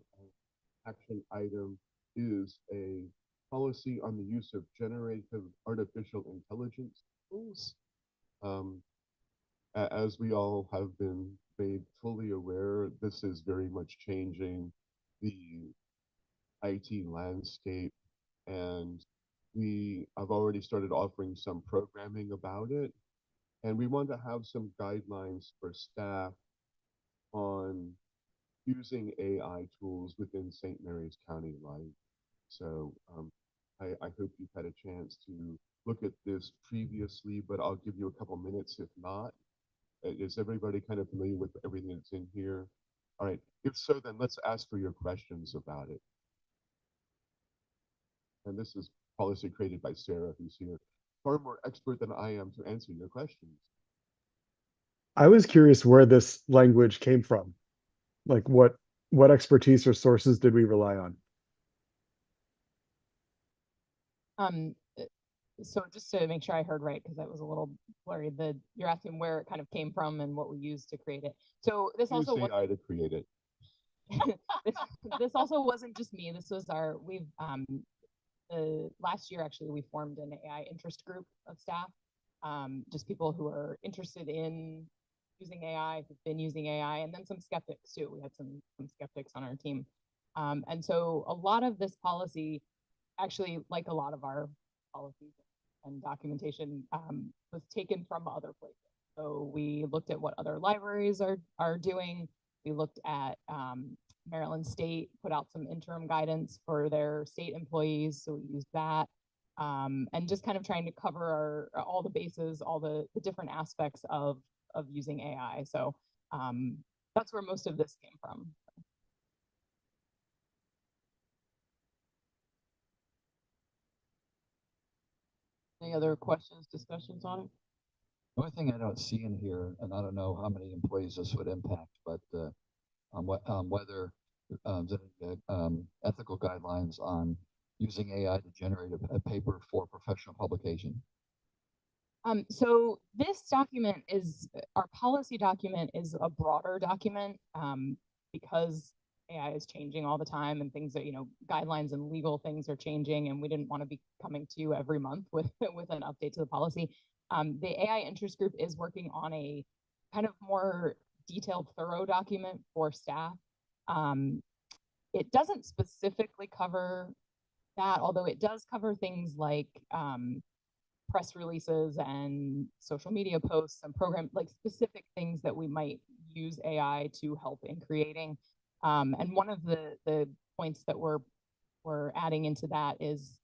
action item is a policy on the use of generative artificial intelligence tools. As we all have been made fully aware, this is very much changing the IT landscape, and we have already started offering some programming about it. And we want to have some guidelines for staff on using AI tools within St. Mary's County Light. So I hope you've had a chance to look at this previously, but I'll give you a couple minutes if not. Is everybody kind of familiar with everything that's in here? All right, if so, then let's ask for your questions about it. And this is policy created by Sarah, who's here, far more expert than I am to answer your questions. I was curious where this language came from. Like what expertise or sources did we rely on? So just to make sure I heard right, because that was a little blurry, you're asking where it kind of came from and what we used to create it. So this Use also AI to create it. this also wasn't just me. This was last year actually we formed an AI interest group of staff, just people who are interested in using AI, who've been using AI, and then some skeptics too. We had some skeptics on our team, and so a lot of this policy, actually, like a lot of our policies and documentation, was taken from other places. So we looked at what other libraries are doing. We looked at Maryland State put out some interim guidance for their state employees, so we used that, and just kind of trying to cover all the bases, all the different aspects of using AI. So that's where most of this came from. Any other questions, discussions on it? The only thing I don't see in here, and I don't know how many employees this would impact, but whether ethical guidelines on using AI to generate a paper for professional publication. So this document our policy document is a broader document, because AI is changing all the time and things that, guidelines and legal things are changing, and we didn't want to be coming to you every month with an update to the policy. The AI interest group is working on a kind of more detailed, thorough document for staff. It doesn't specifically cover that, although it does cover things like press releases and social media posts and program, like specific things that we might use AI to help in creating. And one of the points that we're adding into that is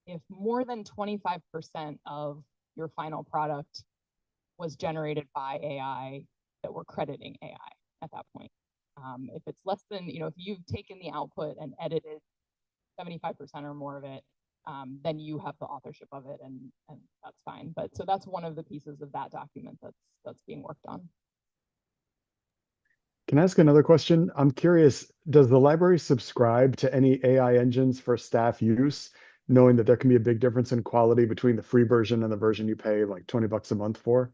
if more than 25% of your final product was generated by AI, that we're crediting AI at that point. If it's less than, if you've taken the output and edited 75% or more of it, then you have the authorship of it, and that's fine. But so that's one of the pieces of that document that's being worked on. Can I ask another question? I'm curious, does the library subscribe to any AI engines for staff use, knowing that there can be a big difference in quality between the free version and the version you pay like $20 a month for?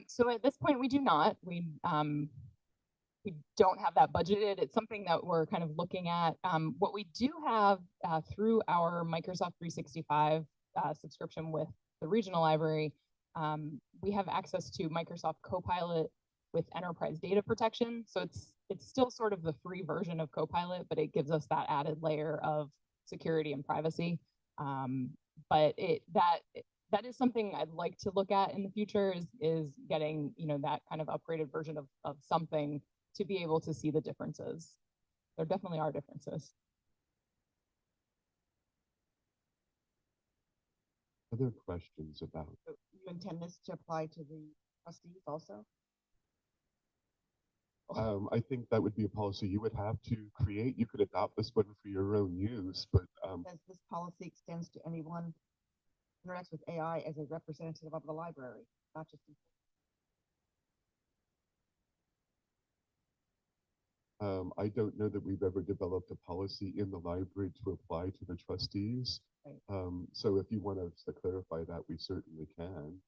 So at this point, we do not. We don't have that budgeted. It's something that we're kind of looking at. What we do have through our Microsoft 365 subscription with the regional library, we have access to Microsoft Copilot with enterprise data protection. So it's still sort of the free version of Copilot, but it gives us that added layer of security and privacy. But that is something I'd like to look at in the future, is getting, that kind of upgraded version of something to be able to see the differences. There definitely are differences. Other questions about? So you intend this to apply to the trustees also? I think that would be a policy you would have to create. You could adopt this one for your own use, but Says this policy extends to anyone who interacts with AI as a representative of the library, not just. I don't know that we've ever developed a policy in the library to apply to the trustees. Right. So if you want us to clarify that, we certainly can.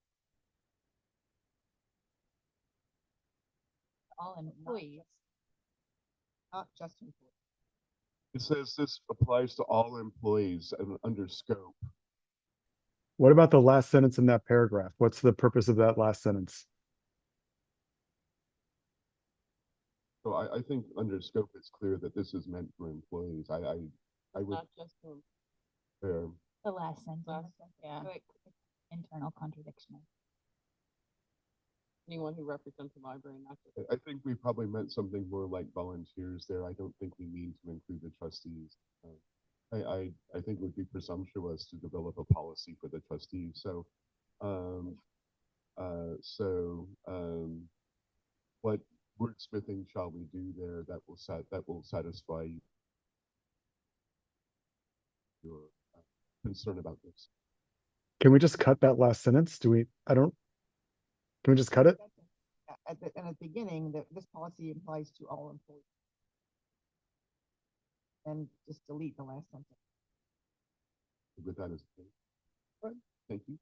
All employees. Not just employees. It says this applies to all employees and under scope. What about the last sentence in that paragraph? What's the purpose of that last sentence? So I think under scope, it's clear that this is meant for employees. I would. Not just for Fair. The last sentence. yeah. Internal contradiction. Anyone who represents the library, not just. I think we probably meant something more like volunteers there. I don't think we mean to include the trustees. I think it would be presumptuous to develop a policy for the trustees. So, what wordsmithing shall we do there that will satisfy your concern about this? Can we just cut that last sentence? Can we just cut it? At the beginning, this policy applies to all employees. And just delete the last sentence. With that as right. Thank you.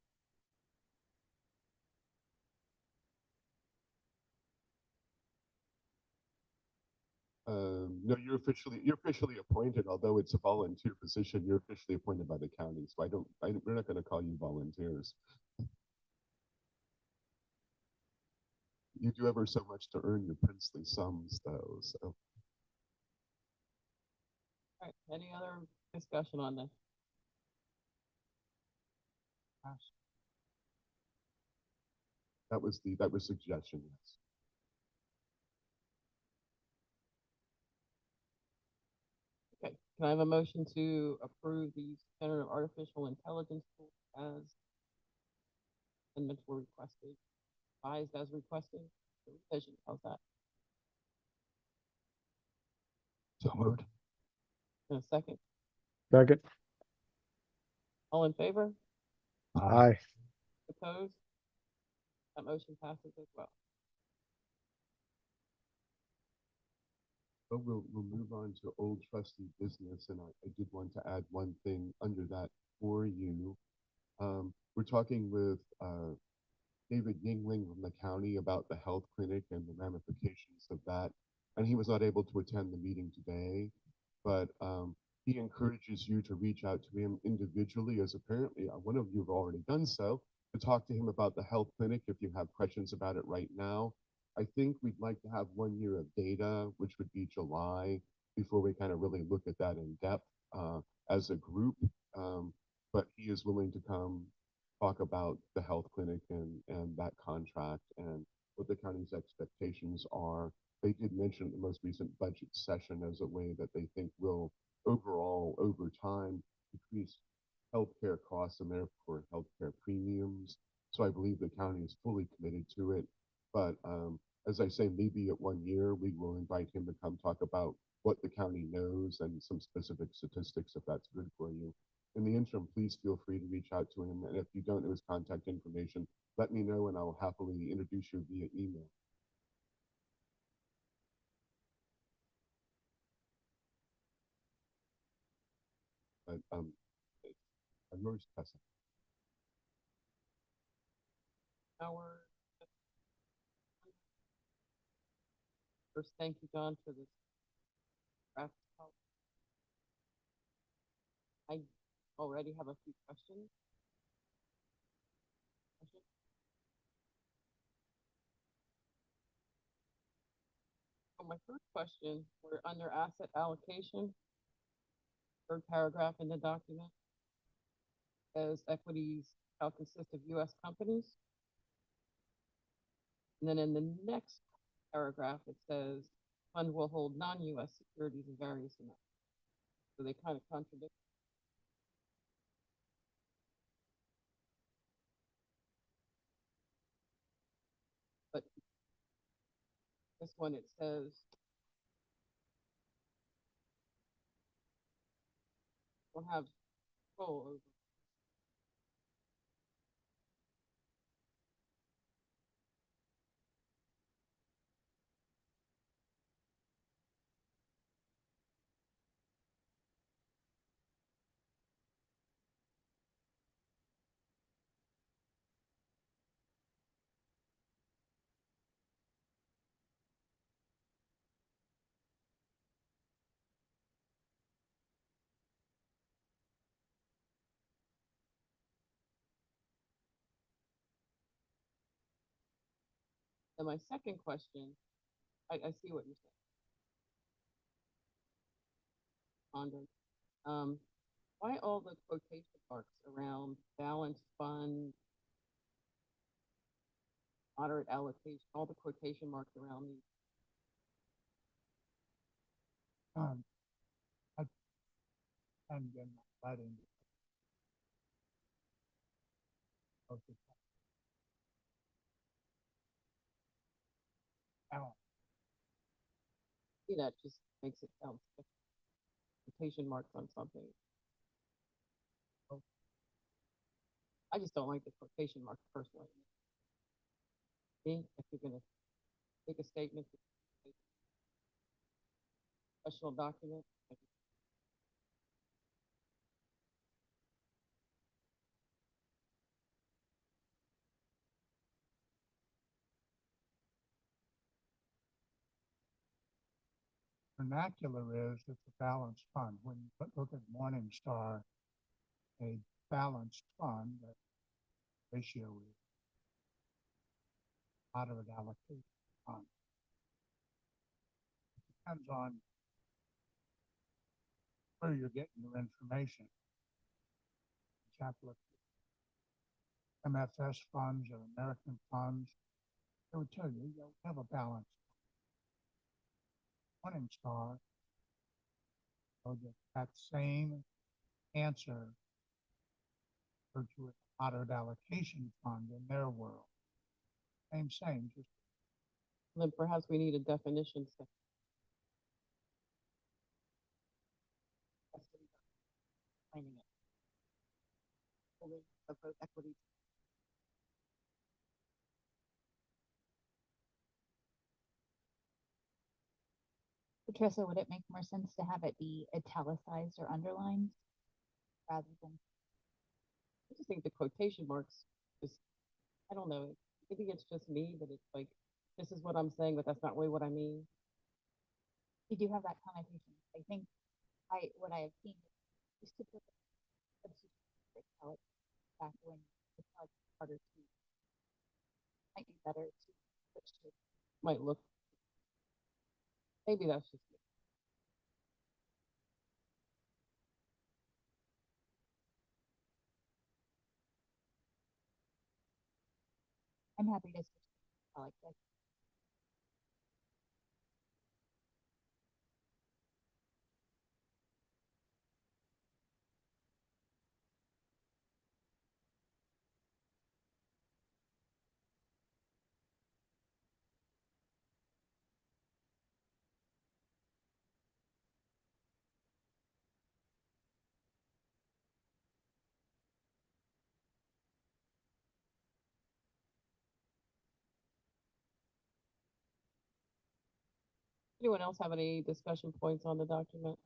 No, you're officially appointed, although it's a volunteer position. You're officially appointed by the county, so we're not going to call you volunteers. You do ever so much to earn your princely sums, though. So. All right. Any other discussion on this? That was suggestion, yes. Okay, can I have a motion to approve the Center of Artificial Intelligence tool as amendments were requested, revised as requested? The revision, how's that? So moved. In a second, Second. all in favor? Aye. Opposed? That motion passes as well. But we'll move on to old trustee business, and I did want to add one thing under that for you. We're talking with David Yingling from the county about the health clinic and the ramifications of that, and he was not able to attend the meeting today, but he encourages you to reach out to him individually, as apparently one of you have already done so, to talk to him about the health clinic if you have questions about it right now. I think we'd like to have 1 year of data, which would be July, before we kind of really look at that in depth as a group. But he is willing to come talk about the health clinic and that contract and what the county's expectations are. They did mention at the most recent budget session as a way that they think will overall, over time, decrease healthcare costs and therefore healthcare premiums. So I believe the county is fully committed to it. But as I say, maybe at 1 year, we will invite him to come talk about what the county knows and some specific statistics if that's good for you. In the interim, please feel free to reach out to him. And if you don't know his contact information, let me know and I will happily introduce you via email. But yours, Tessa. Our first, thank you, John, for this draft. I already have a few questions. So my first question, we're under asset allocation, third paragraph in the document, says equities shall consist of U.S. companies. And then in the next paragraph, it says fund will hold non-U.S. securities in various amounts. So they kind of contradict. But this one, it says we'll have control over. And my second question, I see what you're saying. Why all the quotation marks around balanced fund, moderate allocation, all the quotation marks around these? I'm getting letting. Okay. Now, See, that just makes it sound special. Quotation marks on something. I just don't like the quotation marks personally. Me, if you're gonna make a statement, professional document. vernacular is it's a balanced fund. When you look at Morningstar, a balanced fund, that ratio is moderate allocation fund. It depends on where you're getting your information. For example, MFS funds or American funds, they would tell you, you have a balance. Morningstar, so that same answer referred to as a moderate allocation fund in their world. Same, just Then perhaps we need a definition. Explaining it. Holding of both equities. Patricia, would it make more sense to have it be italicized or underlined rather than? I just think the quotation marks just, I don't know, maybe it's just me, but it's like, this is what I'm saying, but that's not really what I mean. You do have that connotation. I think what I have seen might look, maybe that's just me. I'm happy to. I like that. Anyone else have any discussion points on the document?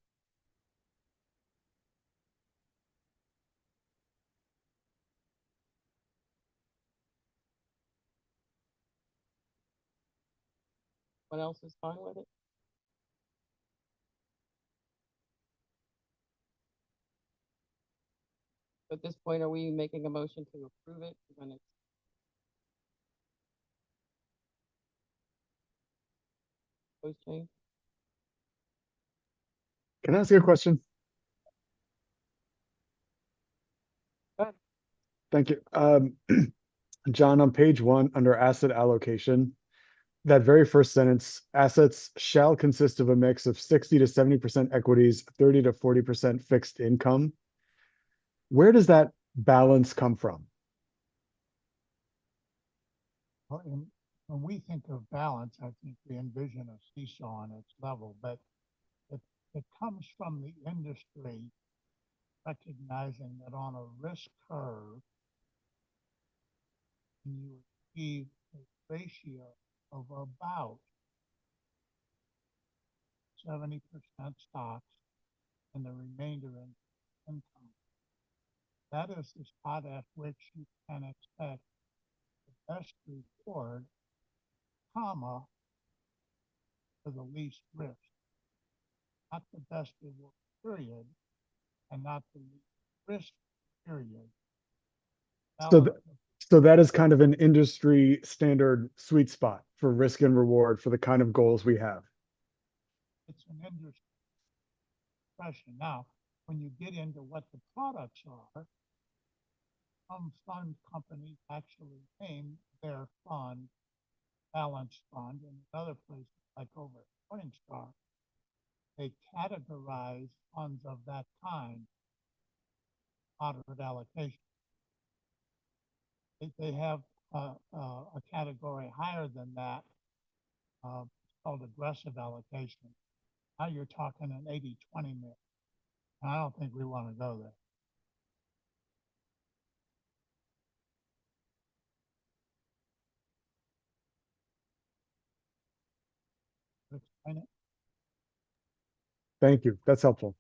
What else is fine with it? At this point, are we making a motion to approve it when it's post change? Can I ask you a question? Go ahead. Thank you. John, on page 1, under asset allocation, that very first sentence, assets shall consist of a mix of 60 to 70% equities, 30 to 40% fixed income. Where does that balance come from? Well, when we think of balance, I think we envision a seesaw on its level, but it comes from the industry recognizing that on a risk curve, you achieve a ratio of about 70% stocks and the remainder in income. That is the spot at which you can expect the best reward, comma, for the least risk. Not the best reward, period, and not the least risk, period. So that is kind of an industry standard sweet spot for risk and reward for the kind of goals we have. It's an industry question. Now, when you get into what the products are, some fund companies actually name their fund balanced fund, and in other places like over at Morningstar, they categorize funds of that kind moderate allocation. They have a category higher than that, called aggressive allocation. Now you're talking an 80-20 mix. I don't think we want to go there. Explain it. Thank you. That's helpful.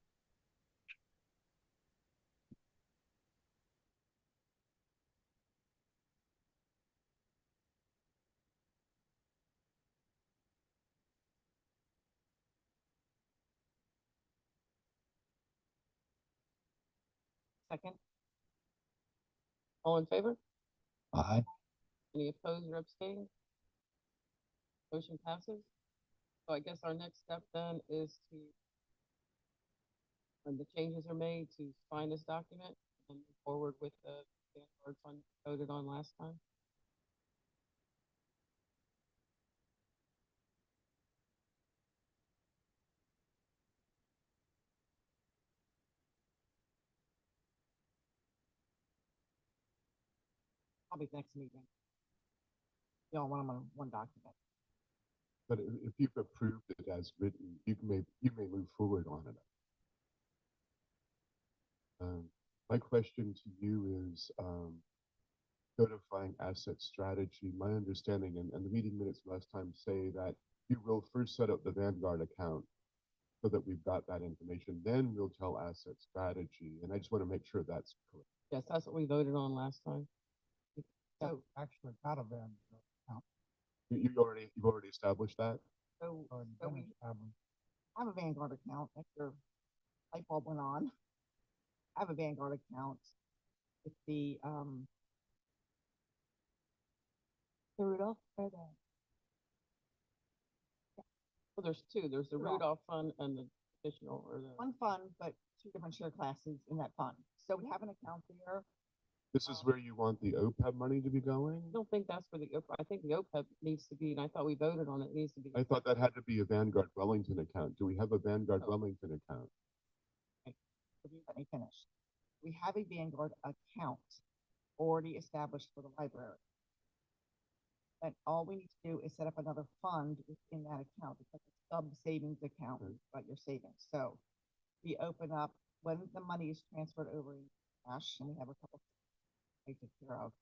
Second. All in favor? Aye. Any opposed or abstained? Motion passes. So I guess our next step then is to, when the changes are made, to sign this document and move forward with the Vanguard fund voted on last time. Probably next meeting. Y'all want them on one document. But if you've approved it as written, you may move forward on it. My question to you is notifying asset strategy. My understanding and the meeting minutes last time say that you will first set up the Vanguard account so that we've got that information. Then we'll tell asset strategy. And I just want to make sure that's correct. Yes, that's what we voted on last time. So actually got a Vanguard account. You've already established that? So So we have a Vanguard account. After light bulb went on, I have a Vanguard account. It's the The Rudolph or the Well, there's two. There's the Rudolph. Rudolph Fund and the additional or the. One fund, but two different share classes in that fund. So we have an account there. This is where you want the OPEB money to be going? I don't think that's where the OPEB, I think the OPEB needs to be, and I thought we voted on it, needs to be. I thought that had to be a Vanguard Wellington account. Do we have a Vanguard Oh. Wellington account? Let me finish. We have a Vanguard account already established for the library. And all we need to do is set up another fund within that account. It's like a sub savings account, about your savings. So we open up, when the money is transferred over in cash, and we have a couple to take care of,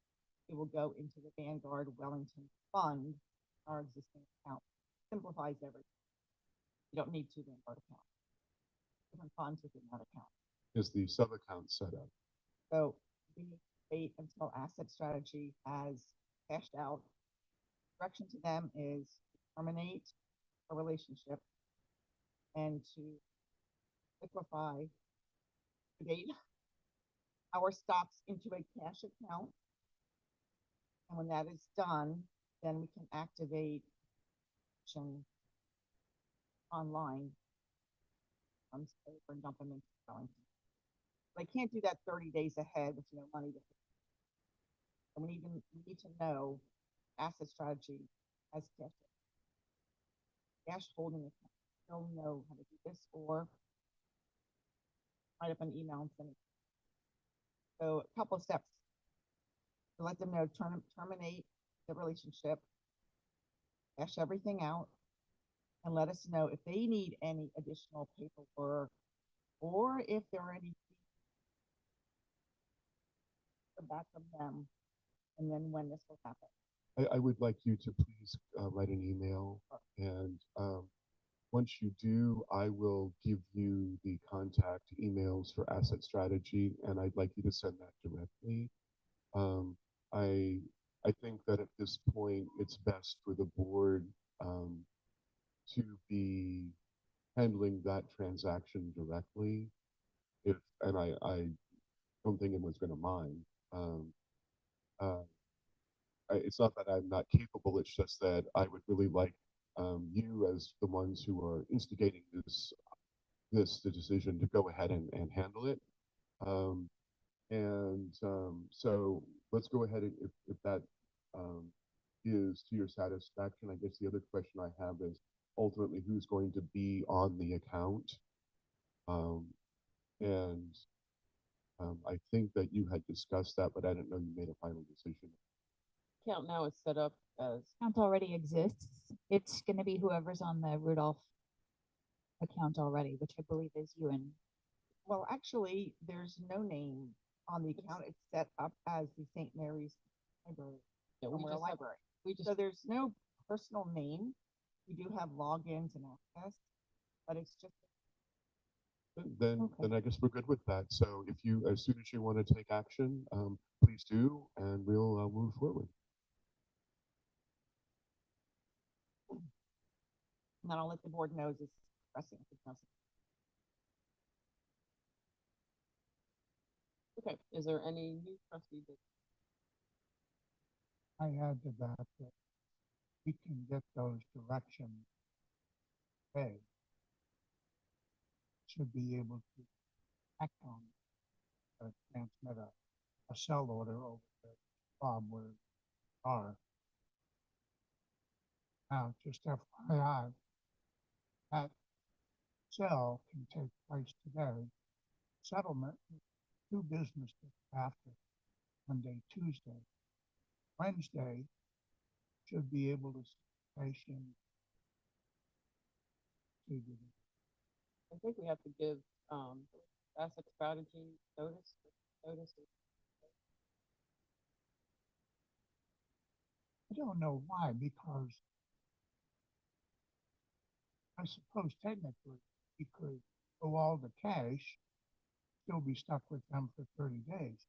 it will go into the Vanguard Wellington Fund, our existing account. Simplifies everything. You don't need two Vanguard accounts. Different funds within that account. Is the sub-account set up? So we wait until asset strategy has cashed out. Direction to them is to terminate a relationship and to liquefy, liquidate our stocks into a cash account. And when that is done, then we can activate online funds over and dump them into Wellington. But I can't do that 30 days ahead with no money to. And we need to know asset strategy as cash holding account. They'll know how to do this or write up an email and send it. So a couple of steps to let them know, terminate the relationship, cash everything out, and let us know if they need any additional paperwork or if there are any back from them, and then when this will happen. I would like you to please write an email, and once you do, I will give you the contact emails for asset strategy, and I'd like you to send that directly. I think that at this point, it's best for the board to be handling that transaction directly. And I don't think anyone's going to mind. It's not that I'm not capable, it's just that I would really like you as the ones who are instigating the decision to go ahead and handle it. So let's go ahead and if that is to your satisfaction. I guess the other question I have is ultimately who's going to be on the account. I think that you had discussed that, but I didn't know you made a final decision. Account now is set up as, Account already exists. It's gonna be whoever's on the Rudolph account already, which I believe is you and. Well, actually, there's no name on the account. It's set up as the St. Mary's Library. yeah, we Memorial just have, Library. we just, So there's no personal name. We do have logins and access, but it's just. Then Okay. I guess we're good with that. So if you, as soon as you want to take action, please do, and we'll move forward. And then I'll let the board know it's pressing. if it's necessary. okay, is there any new trustee that I add to that we can get those directions. Hey, should be able to act on, transmit a sell order over to Bob where we are. Now, just FYI, that sell can take place today. Settlement, 2 business days after, Monday, Tuesday. Wednesday should be able to station to the I think we have to give asset strategy notice. I don't know why, because I suppose technically we could go all the cash, still be stuck with them for 30 days.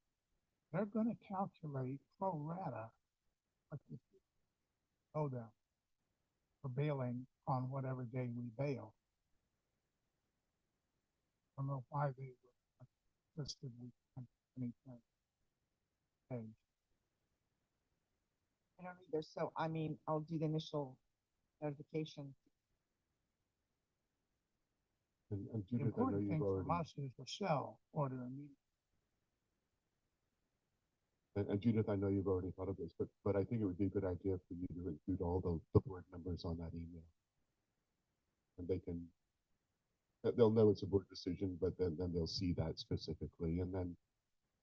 They're gonna calculate pro rata what the owe them for bailing on whatever day we bail. I don't know why they were listed with anything. Days. I don't either. So, I mean, I'll do the initial notification. And The Judith, I know important you've thing already, from us is to sell, order immediately. and Judith, I know you've already thought of this, but I think it would be a good idea for you to include all the board members on that email. And they'll know it's a board decision, but then they'll see that specifically, and then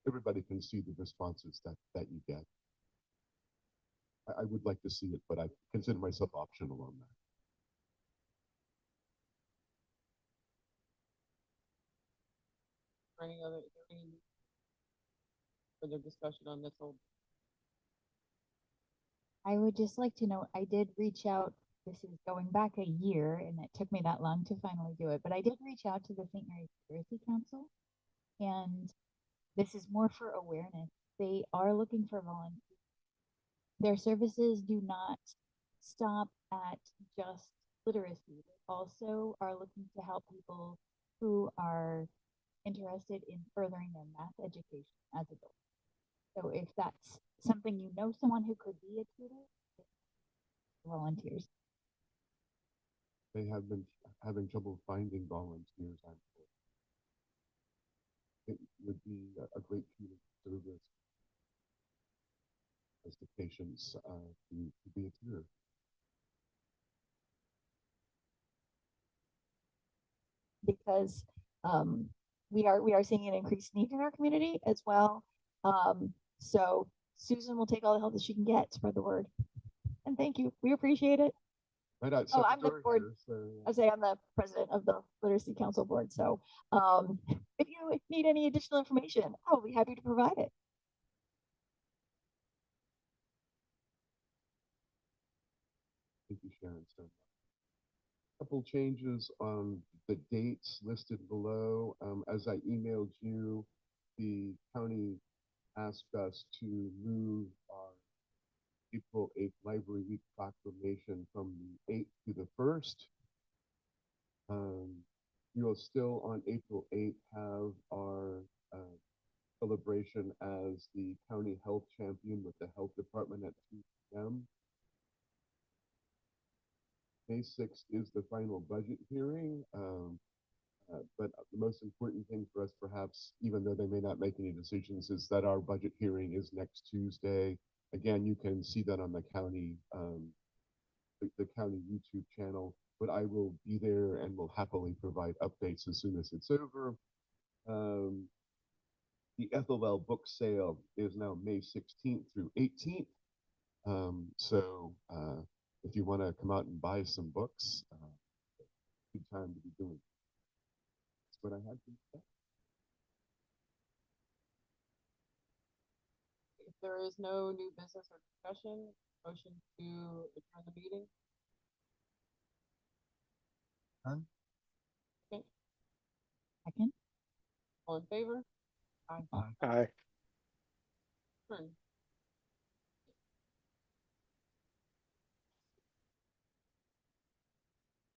everybody can see the responses that you get. I would like to see it, but I consider myself optional on that. Any other, any further discussion on this whole? I would just like to know, I did reach out, this is going back a year and it took me that long to finally do it, but I did reach out to the St. Mary's Literacy Council. And this is more for awareness. They are looking for volunteers. Their services do not stop at just literacy. They also are looking to help people who are interested in furthering their math education as adults. So if that's something, you know, someone who could be a tutor, volunteers. They have been having trouble finding volunteers, I'm told. It would be a great community service as the patients to be a tutor. Because we are seeing an increased need in our community as well. So Susan will take all the help that she can get, spread the word. And thank you. We appreciate it. Right Oh, I'm the door board. here, so, I say I'm the president of the Literacy Council Board. So if you need any additional information, I'll be happy to provide it. thank you, Sharon, so much. Couple changes on the dates listed below. As I emailed you, the county asked us to move our April 8th Library Week proclamation from the 8th to the 1st. We will still on April 8th have our celebration as the county health champion with the health department at 2 p.m. May 6th is the final budget hearing. But the most important thing for us, perhaps, even though they may not make any decisions, is that our budget hearing is next Tuesday. Again, you can see that on the county county YouTube channel, but I will be there and will happily provide updates as soon as it's over. The Ethelwell book sale is now May 16th through 18th. So if you want to come out and buy some books, good time to be doing it. That's what I had to say. If there is no new business or discussion, motion to adjourn the meeting. Done. Okay, Second. all in favor? Aye. Adjourn.